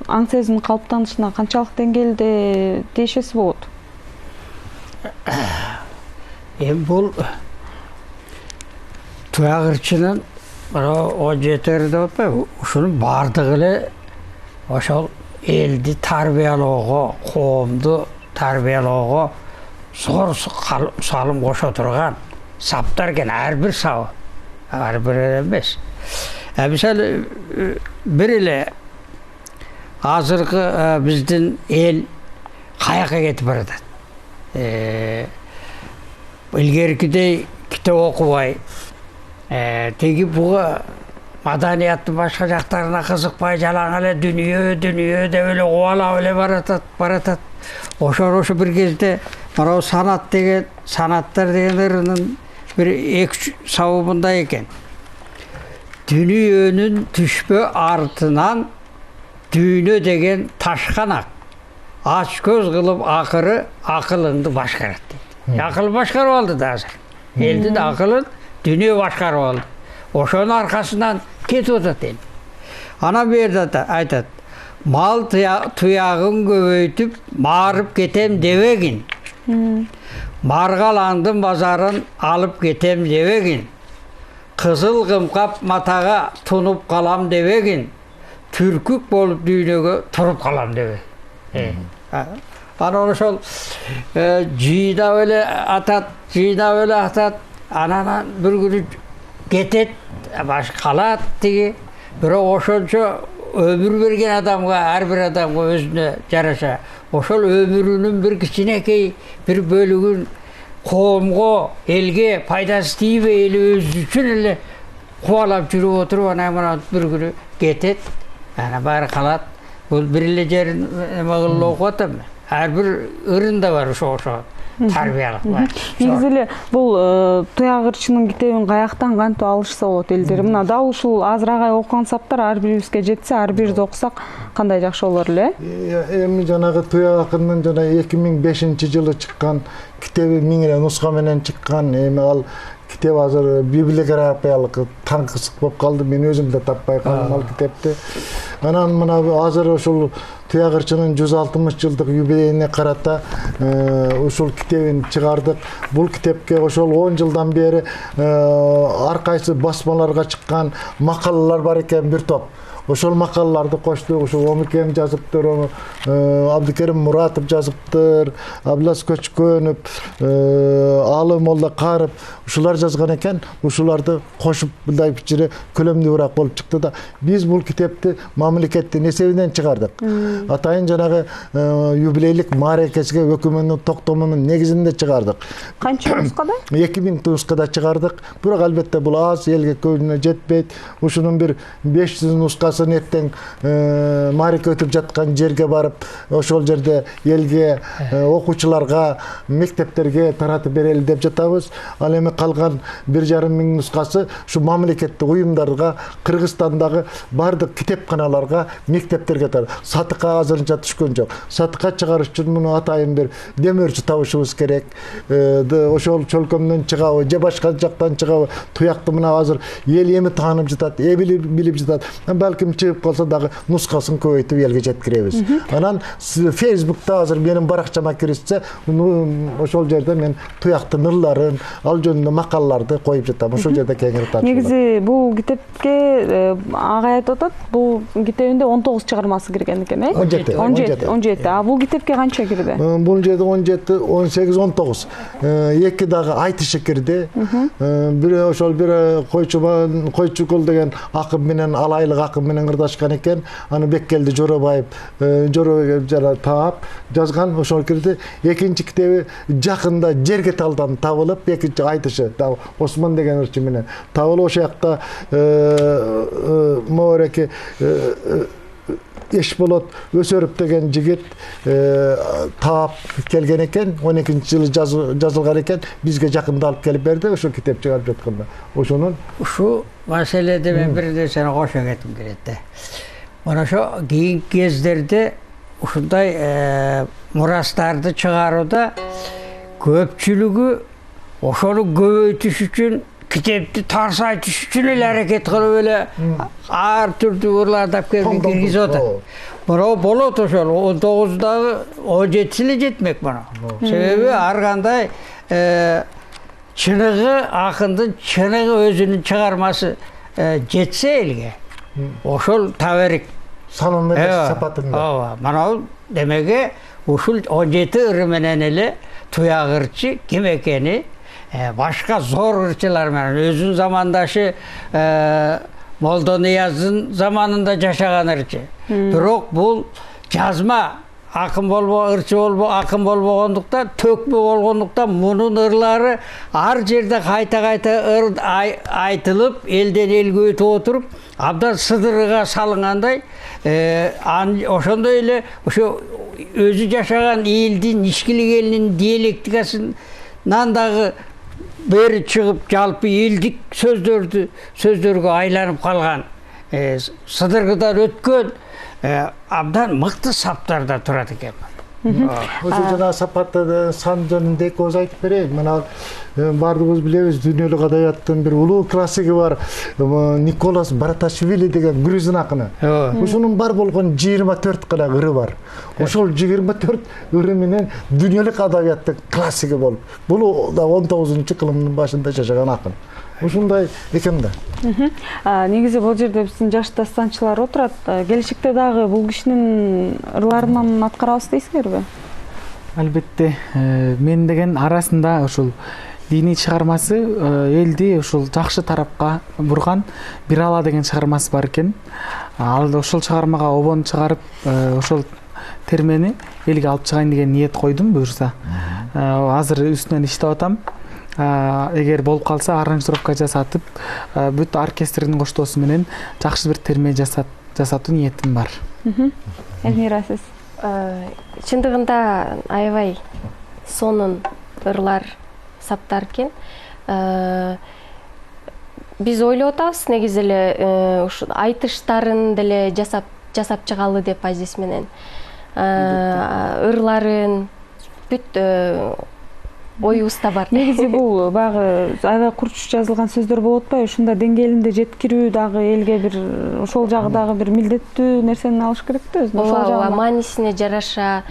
аң сезимин калыптанышына канчалык деңгээлде тийишеси болот? Бул туяк ырчынын о жетери деп атпайбы, ушунун бардыгы эле ошол элди тарбиялоого, коомду тарбиялоого зор салым кошо турган саптар экен, ар бир сабы, ар бир эмес. Мисалы бир эле азыркы биздин эл каяка кетип баратат. Илгеркидей китеп окубай, теги буга маданияттын башка жактарына кызыкпай жалаң эле дүнүйө деп эле кубалап эле баратат. Ошо бир кезде мына санаттар деген ырынын бир эки сабыбында экен. Дүнүйөнүн түшпө артынан дүйнө деген ташканак ач көз кылып акыры акылыңды башкарат дейт. Акыл башкарып алды да азыр. Элдин акылын дүнүйө башкарып алды. Ошонун аркасынан кетип атат эл. Анан бу жерде айтат: мал туягын көбөйтүп марып кетем дебегин. Маргаландын базарын алып кетем дебегин. Кызыл кымкап матага тунуп калам дебегин. Түркүк болуп дүйнөгө туруп калам дебегин. Анан ошол жыйнап эле атат, анан бир күнү кетет, баш калат тиги. Бирок ошончо өмүр берген адамга, ар бир адамга өзүнө жараша ошол өмүрүнүн бир кичинекей бир бөлүгүн коомго, элге пайдасы тийбей эле өзү үчүн эле кубалап жүрүп отуруп, анан бир күнү кетет, анан баары калат. Бул бир эле жерин эме кылып окуп атам. Ар бир ырында бар ошо тарбиялык бар. Негизи эле бул туяк ырчынын китебин каяктан кантип алышса болот элдер? Мына дал ушул азырагай окуган саптар ар бирибизге жетсе, ар бирди окусак кандай жакшы болор эле? Эми жанагы туяк акындын жана 2005-жылы чыккан китеби 1000 нуска менен чыккан. Эми ал китеп азыр библиографиялык таңкысык болуп калды. Мен өзүм да таппай калдым ал китепти. Анан мына азыр ошол туяк ырчынын 160 жылдык юбилейине карата ушул китебин чыгардык. Бул китепке ошол 10 жылдан бери ар кайсы басмаларга чыккан макалалар бар экен, бир топ. ошол макалаларды коштук. Ошо Омикем жазыптыр, Абдыкерим Муратов жазыптыр, Абдылас Көчкөнов, Алы Молла Карып ушулар жазган экен. Ушуларды кошуп мындай бир көлөмдүүрөөк болуп чыкты да. Биз бул китепти мамлекеттин эсебинен чыгардык. Атайын жанагы юбилейлик мааракесиге өкмөттүн токтомунун негизинде чыгардык. Канча нускада? 2000 нускада чыгардык. Бирок албетте бул аз, элге көбүнө жетпейт. Ушунун бир 500 нускасын эртең маараке өтүп жаткан жерге барып, ошол жерде элге, окуучуларга, мектептерге таратып берели деп жатабыз. Ал эми калган 1,5 миң нускасы ушу мамлекеттик уюмдарга, Кыргызстандагы бардык китепканаларга, мектептерге сатыкка азырынча түшкөн жок. Сатыкка чыгарыш үчүн муну атайын бир демөөрчү табышыбыз керек. Ошол чөлкөмдөн чыгабы, же башка жактан чыгабы, туякты мына азыр эл эми таанып жатат, билип жатат. Балким чыгып калса дагы нускасын көбөйтүп элге жеткиребиз. Анан Facebook'та азыр менин баракчама киришсе, ошол жерде мен туяктын ырларын, ал жөнүндө макалаларды коюп жатам. Ошол жерде кеңири таанышат. Негизи бул китепке ага айтып атат, бул китебинде 19 чыгармасы кирген экен, 17. А бул китепке канча кирди? Бул жерде 17, 18, 19. Эки дагы айтышы кирди. Бир ошол бир Койчукул деген акын менен, алайлык акын менен ырдашкан экен. Аны Беккелди Жоробаев жана таап жазган, ошол кирди. Экинчи китеби жакында жерге талдан табылып, экинчи айтышы Осман деген ырчы менен табылып, ошол жакта Мореке Эшболот Өсөрүп деген жигит таап келген экен, 12-жылы жазылган экен, бизге жакында алып келип берди, ошо китеп чыгарып жатканда. Ошонун ушу маселеде мен бир нерсени кошо кетким келет да. Мына ошо кийинки кездерде ушундай мурастарды чыгарууда көпчүлүгү ошону көбөйтүш үчүн, китепти тарсайтыш үчүн эле аракет кылып эле ар түрдүү ырларды алып келип киргизип атат. Бирок болот ошол 19дагы 17 эле жетмек мына. Себеби ар кандай чыныгы, акындын чыныгы өзүнүн чыгармасы жетсе элге, ошол таберик санын сапатында. Ооба, мына демеги ушул 17 ыры менен эле туяк ырчы ким экени, башка зор ырчылар менен өзүнүн замандашы Молдонияздын заманында жашаган ырчы. Бирок бул жазма акын болбо, ырчы болбо, акын болбогондуктан, төкмө болгондуктан мунун ырлары ар жерде кайта-кайта айтылып, элден элге өтүп отуруп, абдан сыдырыга салынгандай, ошондой эле ошо өзү жашаган элдин, ичкилик элинин диалектикасынан дагы бери чыгып, жалпы элдик сөздөргө айланып калган, сыдыргыдан өткөн абдан мыкты саптарда турат экен. Ошо жана сапатта сан жөнүндө эки ооз айтып берейин. Мына бардыгыбыз билебиз, дүйнөлүк адабияттын бир улуу классиги бар, Николас Бараташвили деген грузин акыны. Ошонун бар болгон 24 гана ыры бар. Ошол 24 ыры менен дүйнөлүк адабияттын классиги болуп, бул да 19-кылымдын башында жашаган акын. Ушундай экен да. Негизи бул жерде биздин жаш дастанчылар отурат. Келечекте дагы бул кишинин ырларынан аткарабыз дейсиңерби? Албетте, мен деген арасында ушул диний чыгармасы элди ушул жакшы тарапка бурган Бирала деген чыгармасы бар экен. Ал ошол чыгармага обон чыгарып, ошол термени элге алып чыгайын деген ниет койдум буюрса. Азыр үстүнөн иштеп атам. Эгер болуп калса аранжировка жасатып, бүт оркестрдин коштоосу менен жакшы бир терме жасатуу ниетим бар. Элмира сиз? Чындыгында аябай сонун ырлар, саптар экен. Биз ойлоп атабыз негизи эле ушу айтыштарын деле жасап чыгалы деп азиз менен. Ырларын бүт оюбузда бар. Негизи бул баягы аябай курч жазылган сөздөр болуп атпайбы? Ушундай деңгээлинде жеткирүү дагы элге бир ошол жагы дагы бир милдеттүү нерсени алыш керек да өзүнө. Ошол жагы маанисине жараша,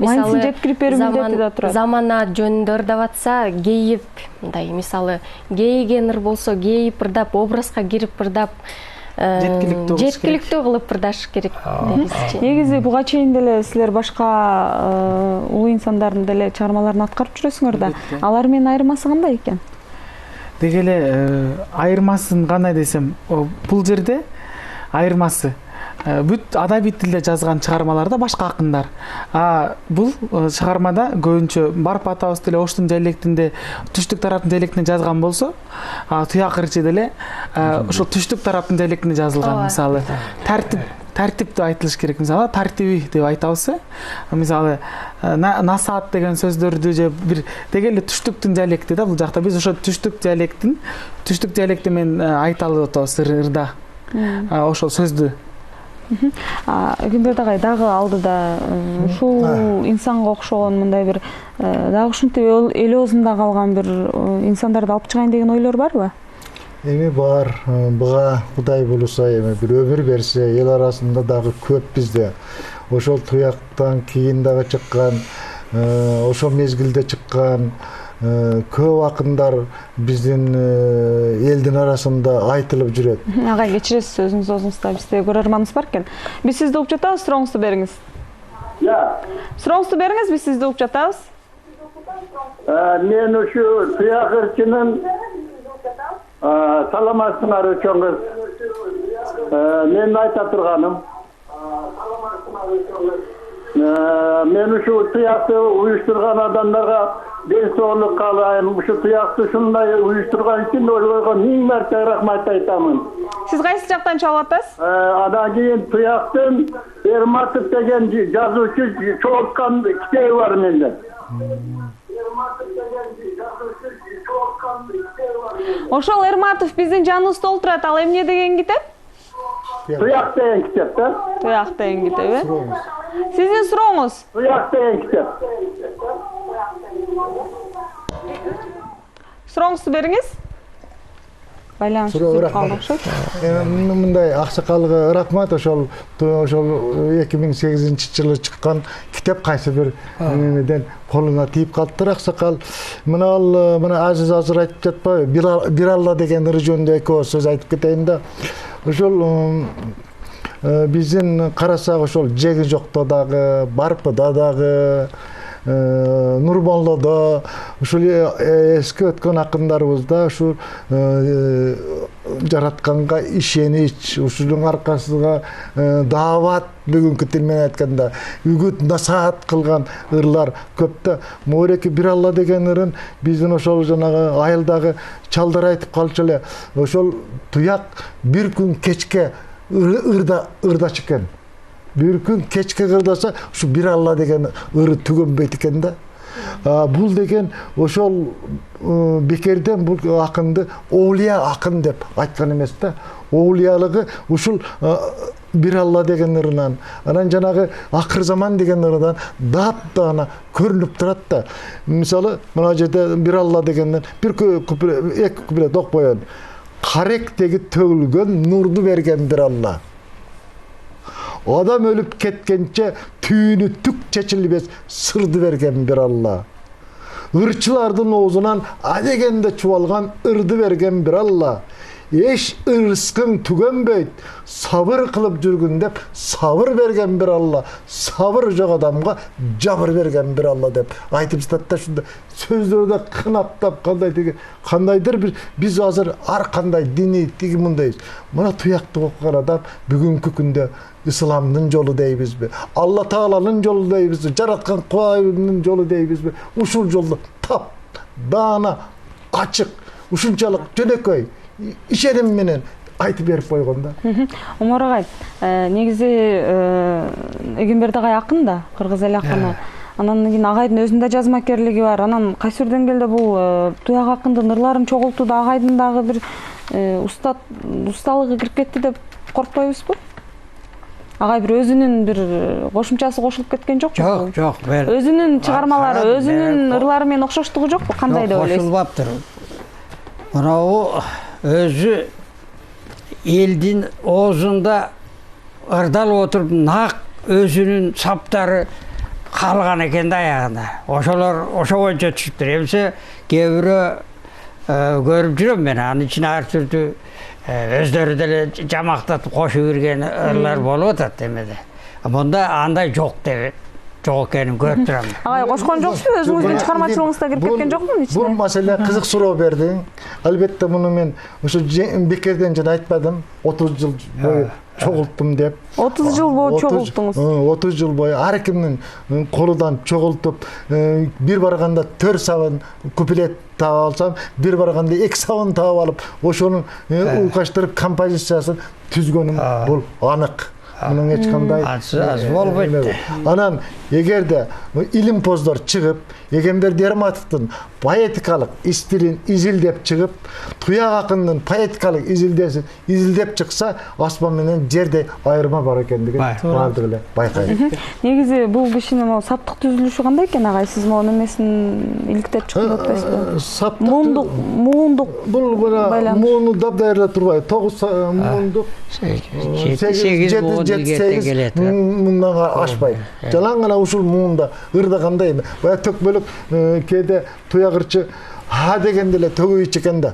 мисалы жеткирип берүү милдети да турат. Замана жөнүндө ырдап атса, кейип, мындай мисалы кейиген ыр болсо, кейип ырдап, образга кирип ырдап, жеткиликтүү кылып ырдаш керек негизичи. Негизи буга чейин деле силер башка улуу инсандардын деле чыгармаларын аткарып жүрөсүңөр да. Алар менен айырмасы кандай экен? Деги эле айырмасын кандай десем, бул жерде айырмасы бүт адабий тилде жазган чыгармаларда башка акындар. Бул чыгармада көбүнчө Барып атабыз деле Оштун диалектинде, түштүк тараптын диалектинде жазган болсо, Туяк ырчы деле ошол түштүк тараптын диалектинде жазылган. Мисалы, тартип деп айтылыш керек. Мисалы, тартиби деп айтабыз. Мисалы, насаат деген сөздөрдү же бир деги эле түштүктүн диалекти да бул жакта. Биз ошо түштүк диалекти менен айталы атабыз ырда. Ошол сөздү. Эгемберди агай дагы алдыда ушул инсанга окшогон мындай бир дагы ушинтип эл оозунда калган бир инсандарды алып чыгайын деген ойлор барбы? Эми бар, буга Кудай булуса эми бир өмүр берсе, эл арасында дагы көп бизде. Ошол Туяктан кийин дагы чыккан, ошол мезгилде чыккан көп акындар биздин элдин арасында айтылып жүрөт. Агай кечиресиз, өзүңүз оозуңузда бизде көрөрманыбыз бар экен. Биз сизди угуп жатабыз, сурооңузду бериңиз. Сурооңузду бериңиз, биз сизди угуп жатабыз. Мен ушу Туяк ырчынын саламатсыңар үчүңүз. Мен айта турганым. Мен ушу Туякты уюштурган адамдарга ден соолук каалайм. Ушу Туякты ушундай уюштурган үчүн олорго 1000 марта рахмат айтамын. Сиз кайсы жактан чалып атасыз? Андан кийин Туяктын Эрматов деген жазуучу чогулткан китеби бар менде. Ошол Эрматов биздин жаныбызда олтурат. Ал эмне деген китеп? Туяк деген китеп да. Туяк деген китеби? Сиздин сурооңуз? Туяк деген китеп. Сурооңузду бериңиз. Байланыш үзүлүп калды окшойт. Мындай аксакалга рахмат. Ошол 2008-жылы чыккан китеп кайсы бир немеден колуна тийип калыптыр аксакал. Мына Азиз азыр айтып жатпайбы? Бир Алла деген ыры жөнүндө эки ооз сөз айтып кетейин да. Ошол биздин карасак ошол Жеги жокто дагы, Барпыда дагы, Нурмоллодо ушул эски өткөн акындарыбызда ушу жаратканга ишенич, ушунун аркасында даават, бүгүнкү тил менен айтканда үгүт насаат кылган ырлар көп да. Мореки Бир Алла деген ырын биздин ошол жанагы айылдагы чалдар айтып калчу эле. Ошол Туяк бир күн кечке ырдачы экен. Bir gün keçke kırdasa şu Bir Allah degen ırı tügönbeyt eken da. Bul degen oşol bekerden bu akındı Oğliya akın dep aytkan emes da. Oğliyalığı uşul Bir Allah degen ırынан, anan janagı akır zaman degen ырыдан dap-dana көрүнүп турат da. Misalı mına жерде Bir Allah degenden bir iki kuplet okboyon. Karektegi tөгүлгөн nurdu bergen Bir Allah. Adam ölüp ketkençe tüyünü tük çeçilbes sırdı vergen Bir Allah. Irçılardın oğuzundan adegende çuvalgan ırdı vergen Bir Allah. Eş ırskın tügenbeyt sabır kılıp жүрgün dep sabır vergen Bir Allah. Sabır жоқ adamga jabır vergen Bir Allah dep aytıp statta şunda сөздөрдө кынаптап кандайдыр биз азыр ар кандай диний тиги мындайбыз. Мына Туякты окуган адам бүгүнкү күндө İslam'ın yolu deyibizbi, Allah Taala'nın yolu deyibizbi, Jaratkан Kuday'nın yolu deyibizbi, uşul yolda tap, dana, açık, uşunçalık, jönököy, işenim menen айтып берип койгонда. Умар агай, негизи Эгемберди агай акын да, кыргыз эл акыны. Анан кийин агайдын өзүндө жазмакерлиги бар. Анан кайсы бир деңгээлде бул Туяк акындын ырларын чогултууда агайдын дагы бир усталыгы кирип кетти деп коркпойбузбу? Агай бир өзүнүн бир кошумчасы кошулуп кеткен жокпу? Жок. Өзүнүн чыгармалары, өзүнүн ырлары менен окшоштугу жокпу? Кандай деп ойлойсуз? Кошулбаптыр. Мына өзү элдин оозунда ырдалып отуруп нак өзүнүн саптары калган экен да аягында. Ошолор ошо боюнча түшүптүр. Эмсе кээ бирөө көрүп жүрөм мен анын ичине ар түрдүү өздері деле жамақтатып қошып жүрген ырлар болуп атат эмеде. Мында андай жок деп жок экенин көрүп турам. Агай кошкон жоксузбу? Өзүңүздүн чыгармачылыгыңызда кирип кеткен жокмун ичине? Бул маселе кызык суроо бердиң. Албетте муну мен ушу бекерден жана айтпадым. 30 жыл бою чогулттум деп. 30 жыл бою чогулттуңуз. 30 жыл бою ар кимдин колудан чогултуп, бир барганда 4 сабын куплет таап алсам, бир барганда 2 сабын таап алып, ошонун уйкаштырып композициясын түзгөнүм бул анык. Мунун эч кандай аз болбойт. Анан эгерде илимпоздор чыгып, Егембер Дерматовдун поэтикалык стилин изилдеп чыгып, Туяк акындын поэтикалык изилдеп чыкса, аспан менен жердей айырма бар экендигин баардыгы эле байкайт. Негизи бул кишинин могу саптык түзүлүшү кандай экен, агай? Сиз могу эмесин иликтеп чыккан деп атпайсызбы? Саптык муундук бул мууну дабдайырлай турбайт. 9 муундук 7-8 мындан ашпайт. Жалаң гана ушул муунда ырдагандай эми. Бая төкмөлүк кээде туяк ырчы дегенде эле төгүп экен да.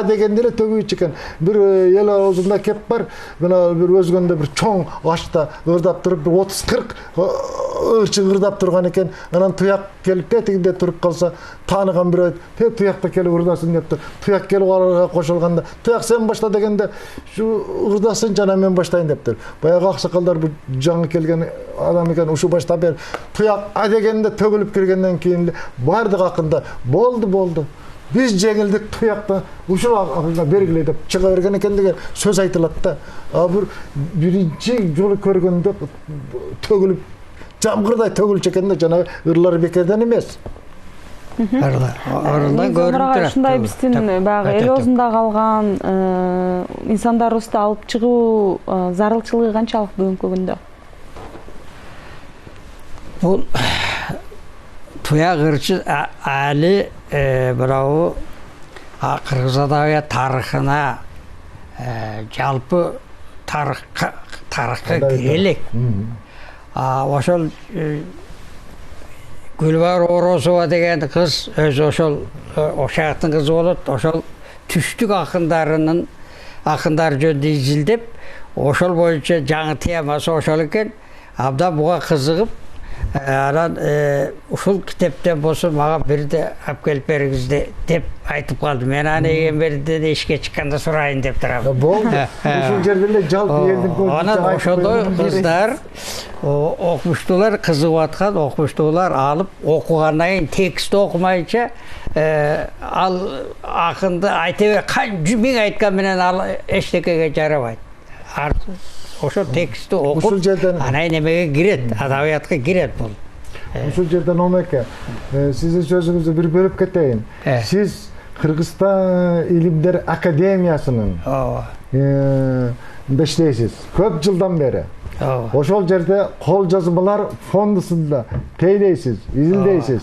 Дегенде эле төгүп экен. Бир эл оозунда кеп бар, мына бир өзгөндө бир чоң ашта ырдап туруп 30-40 ырчы ырдап турган экен. Анан туяк келип тегинде туруп калса, тааныган бирөө туякта келип ырдасын депти. Туяк келип аларга кошулганда, туяк сен башта дегенде, ушу ырдасын жана мен баштайын дептир. Баягы аксакалдар бир жаңы келген адам экен, ушу башта бер. Туяк дегенде төгүлүп киргенден кийин бардык акында болду. Biz жеңилдик туякта ушул акынга бергиле деп чыга берген экен деген сөз айтылат да. Биринчи жолу көргөндө төгүлүп жамгырдай төгүлчү экен да, жана ырлар бекерден эмес. Орундан көрүнүп турат. Ушундай биздин баягы эл оозунда калган инсандарыбызды алып чыгуу зарылчылыгы канчалык бүгүнкү күндө? Бул туяк ырчы али бирау Кыргыз адабият тарыхына жалпы тарыхка кирелек. Ошол Гүлбар Оросова деген кыз өзү ошол ошактын кызы болот. Ошол түштүк акындар жөнүндө изилдеп, ошол боюнча жаңы темасы ошол экен. Абдан буга кызыгып, анан ушул китептен болсо мага бирде алып келип бериңиз деп айтып калды. Мен аны Егемберден эшикке чыкканда сурайын деп турам. Болду. Ушул жерде эле жалпы элдин көзүнчө анан ошондой кыздар, окумуштуулар кызыгып аткан, окумуштуулар алып окугандан кийин текстти окумайынча ал акынды айта бер, миң айткан менен ал эчтекеге жарабайт. Ошо текстти окуп, анан немеге кирет, адабиятка кирет бул. Ушул жерден Омеке, сиздин сөзүңүздү бир бөлүп кетейин. Сиз Кыргызстан Илимдер Академиясынын иштейсиз. Көп жылдан бери. Ошол жерде кол жазмалар фондусунда тейлейсиз, изилдейсиз.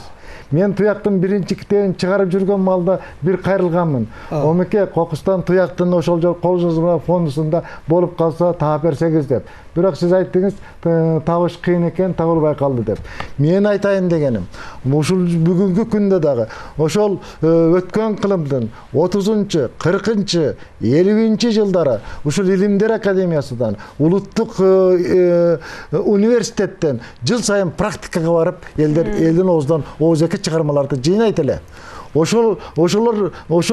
Мен туяктын биринчи китебин чыгарып жүргөн малда бир кайрылганмын. Омеке, Кокустан туяктын ошол жол кол жазмалар фондусунда болуп калса таап берсеңиз деп. Бирок сиз айттыңыз, табыш кыйын экен, табылбай калды деп. Мен айтайын дегеним, ушул бүгүнкү күндө дагы ошол өткөн кылымдын 30-чы, 40-чы, 50-чи жылдары ушул Илимдер Академиясынан, улуттук университеттен жыл сайын практикага барып, элдин оозунан ооз-эки чыгармаларды жыйнайт эле. Ошол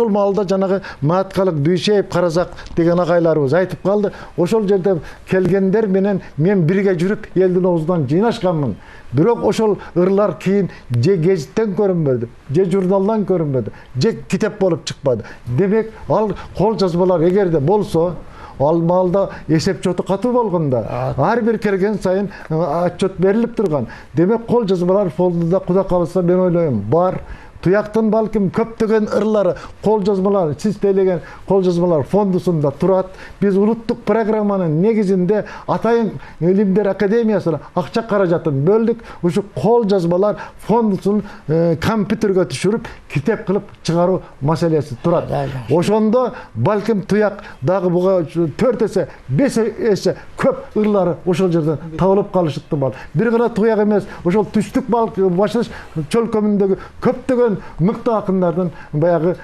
маалда жанагы Маткалык Дүйшеев Каразак деген агайларыбыз айтып калды. Ошол жерде келгендер менен мен бирге жүрүп элдин оозунан жыйнашканмын. Бирок ошол ырлар кийин же гезиттен көрүнбөдү, же журналдан көрүнбөдү, же китеп болуп чыкпады. Демек, ал кол жазмалар эгерде болсо, ал маалда эсеп-чоту катуу болгондо, ар бир келген сайын отчет берилип турган. Демек, кол жазмалар фондунда Кудай кааласа мен ойлойм бар. Туяктын балким көптөгөн ырлары, кол жазмалар, сиз тейлеген кол жазмалар фондусунда турат. Биз улуттук программанын негизинде Атайын Илимдер Академиясына акча каражатын бөлдүк. Ушу кол жазмалар фондусун компьютерге түшүрүп, китеп кылып чыгаруу маселеси турат. Ошондо балким туяк дагы буга 4 эсе, 5 эсе көп ырлары ошол жерден табылып калышы ыктымал. Бир гана туяк эмес, ошол түштүк балкым башылыш чөлкөмүндөгү көптөгөн Ошондон мыкты акындардын баягы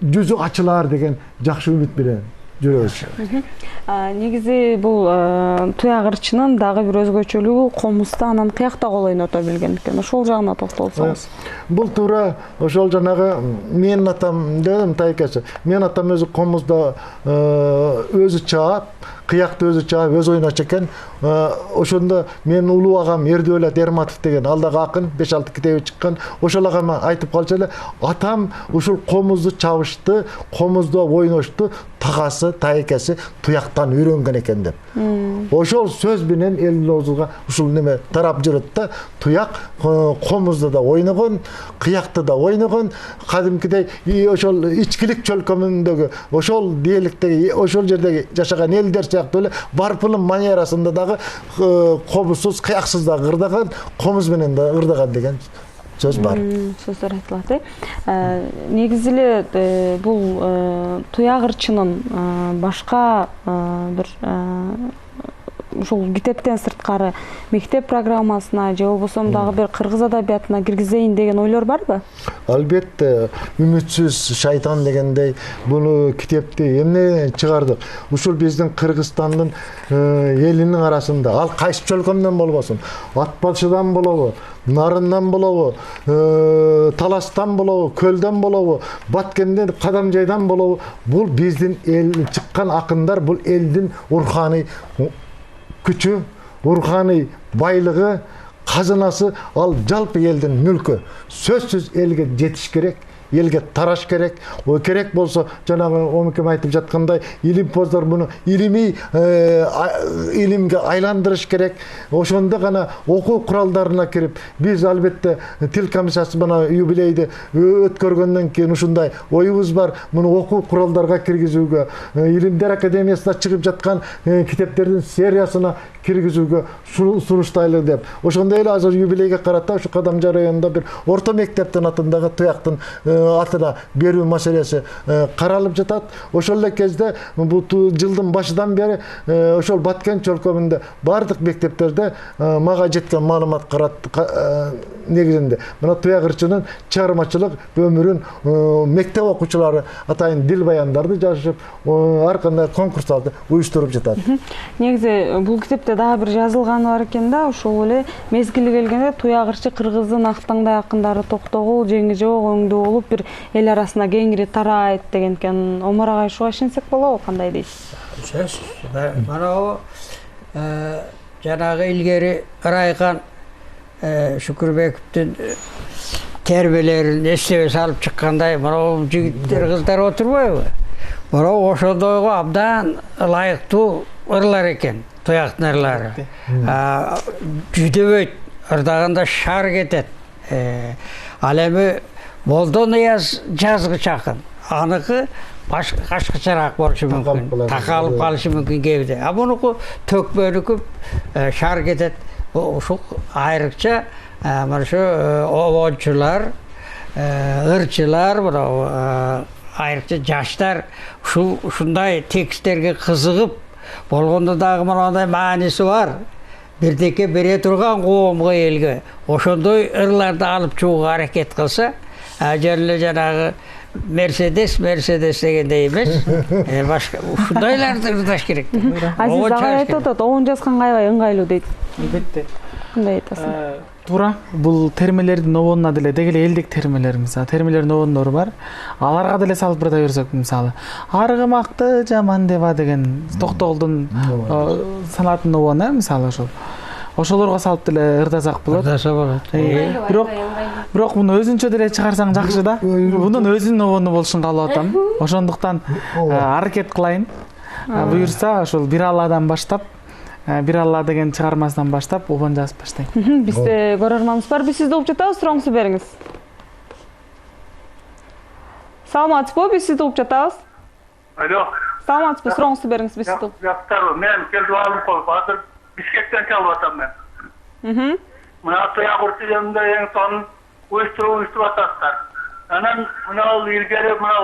жүзү ачылар деген жакшы үмүт менен жүрөбүз. Негизи бул туяк ырчынын дагы бир өзгөчөлүгү комузда анан кыякта кол ойното билгендиктен. Ошол жагына токтолсоңуз. Бул туура ошол жанагы менин атам дедим тайкасы. Менин атам өзү комузда өзү чаап, кыякты өзү чаап, өзү ойночу экен. Ошондо менин улуу агам Эрдөөбөлөт Эрматов деген ал дагы акын 5-6 китеби чыккан. Ошол агама айтып калчу эле, атам ушул комузду чабышты, комузда ойношту, тагасы, тайкасы туяктан үйрөнгөн экен деп. Ошол сөз менен элдин оозуга ушул неме тарап жүрөт да, туяк комузда да ойногон, кыякты да ойногон, кадимкидей ошол ичкилик чөлкөмүндөгү ошол диалектеги, ошол жердеги жашаган элдер сыяктуу эле барпылын манерасында дагы комузсуз, кыяксыз да ырдаган, комуз менен да ырдаган деген сөз бар. Сөздөр айтылат. Негизи эле бул туяк ырчынын башка бир ушул китептен сырткары мектеп программасына же болбосо дагы бир кыргыз адабиятына киргизейин деген ойлор барбы? Албетте, үмүтсүз шайтан дегендей буну китепти эмне чыгардык? Ушул биздин Кыргызстандын элинин арасында ал кайсы чөлкөмдөн болбосун, Атбашыдан болобу, Нарындан болобу, Таластан болобу, Көлдөн болобу, Баткенден, Кадамжайдан болобу, бул биздин эл чыккан акындар, бул элдин руханий күчү, руханий байлыгы, казынасы, ал жалпы элдин мүлкү. Сөзсүз элге жетиш керек, элге тараш керек. О керек болсо, жанагы Омикем айтып жаткандай, илимпоздор муну илимий илимге айландырыш керек. Ошондо гана окуу куралдарына кирип, биз албетте тил комиссиясы мына юбилейди өткөргөндөн кийин ушундай оюбуз бар, муну окуу куралдарга киргизүүгө, Илимдер академиясында чыгып жаткан китептердин сериясына киргизүүгө сунуштайлы деп. Ошондой эле азыр юбилейге карата ушу Кадамжай районунда бир орто мектептин атындагы туяктын атына берүү маселеси каралып жатат. Ошол эле кезде бул жылдын башынан бери ошол Баткен чөлкөмүндө бардык мектептерде мага жеткен маалымат негизинде мына туяк ырчынын чыгармачылык өмүрүн мектеп окуучулары атайын дил баяндарды жазышып, ар кандай конкурстарды уюштуруп жатат. Негизи бул китепте дагы бир жазылганы бар экен да, ошол эле мезгили келгенде туяк ырчы кыргыздын актаңдай акындары токтогул, жеңи жок, өңдүү болуп бир эл арасына кеңири тарайт деген экен. Омар агай, ушуга ишенсек болобу, кандай дейсиз? Сөз. Манабу жанагы илгери Райкан Шүкүрбековдун тербелерин эстебе салып чыккандай, мына жигиттер, кыздар отурбайбы? Мына ошондойго абдан ылайыктуу ырлар экен, туяктын ырлары. Жүдөбөйт, ырдаганда шар кетет. Ал эми Молдон Ияз жазгыч акын. Аныкы башкачараак болушу мүмкүн. Такалып калышы мүмкүн кээде. А мунуку төкпөнүкү шар кетет. Ушул айрыкча mana shu ovonchilar, ырчылар, ayırıkça жаштар ушундай тексттерге кызыгып болгондо дагы мындай маанisi бар. Бирдеке бере турган коомго элге ошондой ырларды алып чыгууга аракет кылса, ажерле жанагы Mercedes дегендей эмес, башка ушундайларды ырдаш керек. Азиз агай айтып атат, оон жазган кайбай ыңгайлуу дейт. Албетте. Кандай айтасың? Туура, бул термелердин обонуна деле дегеле элдик термелер, мисалы, термелердин обондору бар. Аларга деле салып бирде берсек, мисалы, аргымакты жаман деба деген Токтогулдун санатын обону, мисалы ошол. Ошолорго салып деле ырдасак болот. Ырдаса болот. Бирок муну өзүнчө деле чыгарсаң жакшы да. Мунун өзүнүн обону болушун каалап атам. Ошондуктан аракет кылайын. Буюрса ошол Бир Алладан баштап, Бир Алла деген чыгармасынан баштап обон жазып баштайм. Бизде көрөрманыбыз бар, биз сизди угуп жатабыз, сурооңузду бериңиз. Саламатсызбы, биз сизди угуп жатабыз. Алло. Саламатсызбы, сурооңузду бериңиз, биз сизди. Жактарбы, мен келип алып коюп, азыр Бишкектен чалып атам мен. Мына туяк ырчыларында эң сонун уюштуруп ататтар. Анан мына илгери мына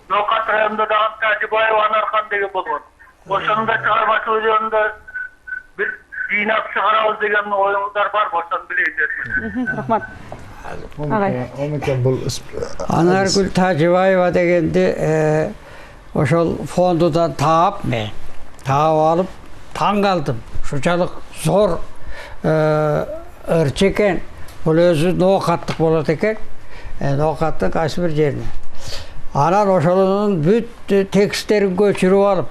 Ноокат районунда дагы Тажибаева Анархан деген болгон. Ошондо чыгармачылык жөнүндө бир жыйнак чыгарабыз деген оюңуздар бар, ошону билейин дедим. Рахмат. Омеке бул Анаргүл Тажыбаева дегенди ошол фондудан таап алып таң калдым. Ушунчалык зор ырчы экен. Бул өзү ноокаттык болот экен. Ноокаттын кайсы бир жерине. Анан ошонун бүт тексттерин көчүрүп алып,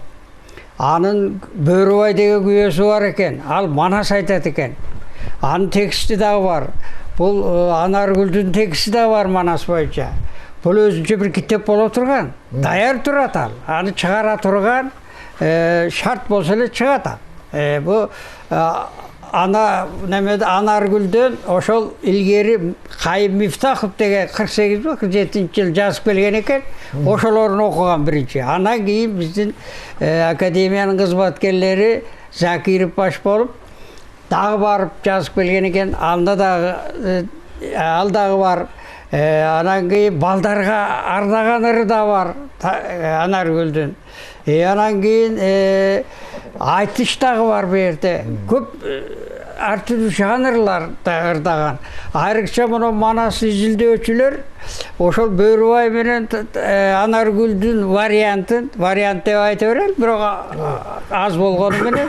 анын Бөрүбай деген күйөөсү бар экен. Ал Манас айтат экен. Анын тексти дагы бар. Бул Анаргүлдүн тексти да бар Манас боюнча. Бул өзүнчө бир китеп боло турган. Даяр турат ал. Аны чыгара турган шарт болсо эле чыгат ал. Бу Анаргүлдөн ошол илгери Кайым Мифтахов деген 48-47 жыл жазып келген экен. Ошолорун окуган биринчи. Анан кийин биздин академиянын кызматкерлери Закиров баш болуп дагы барып жазып келген экен. Анда дагы ал дагы бар. Анан кийин балдарга арнаган ыры да бар Анаргүлдүн. Анан кийин айтыш дагы бар бу жерде. Көп ар түрдүү жанрлар да ырдаган. Айрыкча муну Манас изилдөөчүлөр ошол Бөрүбай менен Анаргүлдүн вариант деп айта берели, бирок аз болгону менен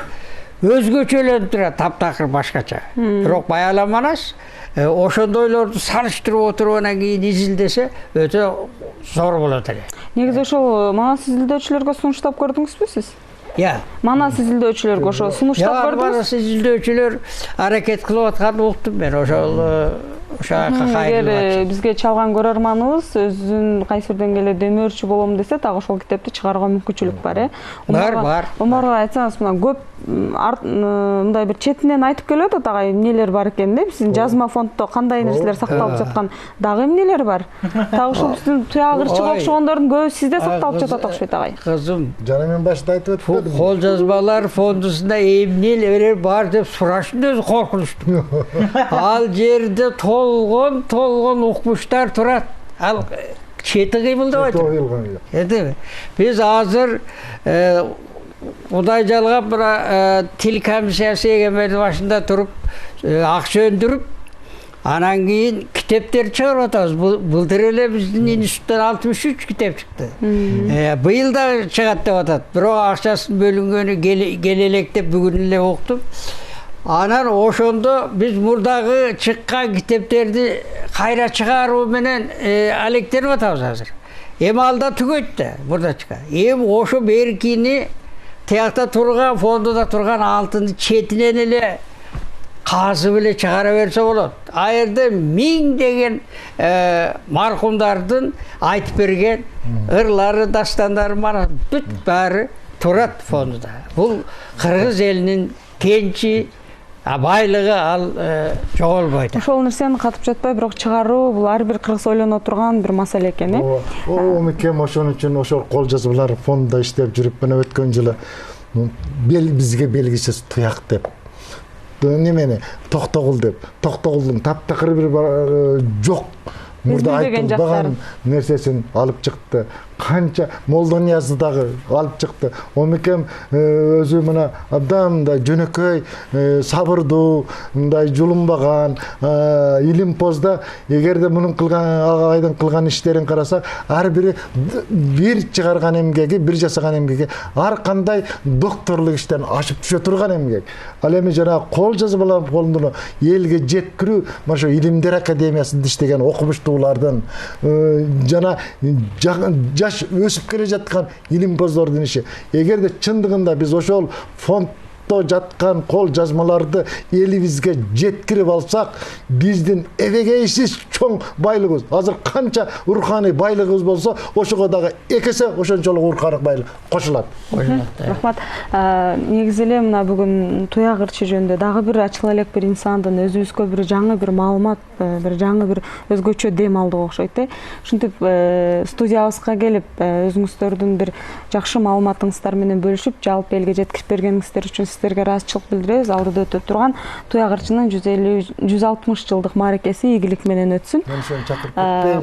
өзгөчөлөнүп турат, таптакыр башкача. Бирок баягы Манас ошондойлорду салыштырып отуруп анан кийин изилдесе өтө зор болот эле. Негизи ошол Манас изилдөөчүлөргө сунуштап көрдүңүзбү сиз? Манас изилдөөчүлөргө ошо сунуштап көрдүңүз? Манас изилдөөчүлөр аракет кылып атканын уктум мен. Ошол эгер бизге чалган көрөрманыбыз өзүнүн кайсы бир деңгээлде демөөрчү болом десе, так ошол китепти чыгарууга мүмкүнчүлүк бар, Бар. Омарга айтсаңыз, мына көп мындай бир четинен айтып келип атат агай эмнелер бар экен деп. Сиздин жазма фонддо кандай нерселер сакталып жаткан, дагы эмнелер бар? Так ошол биздин туяк ырчыга окшогондордун көбү сизде сакталып жатат окшойт агай. Кызым, жана мен башта айтып өттүм. Кол жазмалар фондусунда эмнелер бар деп сурашын өзү коркунучтуу. Ал жерде толгон укмуштар турат. Ал чети кыймылдап атат. Биз азыр Кудай жалгап мына тил комиссиясы эгемердин башында туруп акча өндүрүп, анан кийин китептер чыгарып атабыз. Былтыр эле биздин институттан 63 китеп чыкты. Быйыл да чыгат деп атат. Бирок акчасын бөлүнгөнү келелектеп бүгүн эле уктум. Анан ошондо биз мурдагы чыккан китептерди кайра чыгаруу менен алектенип атабыз азыр. Эми алда түгөйт да, мурда чыга. Эми ошо беркини тиякта турган, фондуда турган алтынды четинен эле казып эле чыгара берсе болот. А жерде 1000 деген маркумдардын айтып берген ырлары, дастандары бар, бүт баары турат фондуда. Бул кыргыз элинин кенчи байлыгы ал жоголбойт. Ошол нерсени катып жатпай, бирок чыгаруу бул ар бир кыргыз ойлоно турган бир маселе экен, Омекем ошон үчүн ошол кол жазмалар фондунда иштеп жүрүп, мына өткөн жылы бизге белгисиз туяк деп, немени токтогул деп, токтогулдун таптакыр бир жок мурда айтылбаган нерсесин алып чыкты. Канча Молдониясы дагы алып чыкты. Омекем өзү мына абдан мындай жөнөкөй, сабырдуу, мындай жулунбаган, илимпозда эгерде мунун кылган агайдын кылган иштерин карасак, ар бири бир чыгарган эмгеги, бир жасаган эмгеги ар кандай докторлук иштен ашып түшө турган эмгек. Ал эми жана кол жазмалар фондуну элге жеткирүү, ошо Илимдер академиясында иштеген окумуштуулардын жана жаш өсүп келе жаткан илимпоздордун иши. Эгерде чындыгында биз ошол фонддо жаткан кол жазмаларды элибизге жеткирип алсак, биздин эбегейсиз чоң байлыгыбыз, азыр канча руханий байлыгыбыз болсо, ошого дагы экесе ошончолук руханий байлык кошулат. Рахмат. Негизи эле мына бүгүн туяк ырчы жөнүндө дагы бир ачыла элек бир инсандын өзүбүзгө бир жаңы бир маалымат, бир жаңы бир өзгөчө дем алдык окшойт. Ушинтип студиябызга келип, өзүңүздөрдүн бир жакшы маалыматыңыздар менен бөлүшүп, жалпы элге жеткирип бергениңиздер үчүн сиздерге ыраазычылык билдиребиз. Алдыда өтүп турган туяк ырчынын 160 жылдык мааракеси ийгилик менен өтсүн.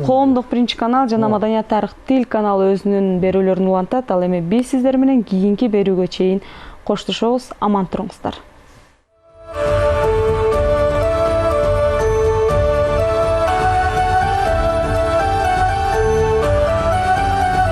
Коомдук биринчи канал жана Маданият тарых тил каналы өзүнүн берүүлөрүн улантат. Ал эми биз сиздер менен кийинки берүүгө чейин коштошобуз. Аман туруңуздар.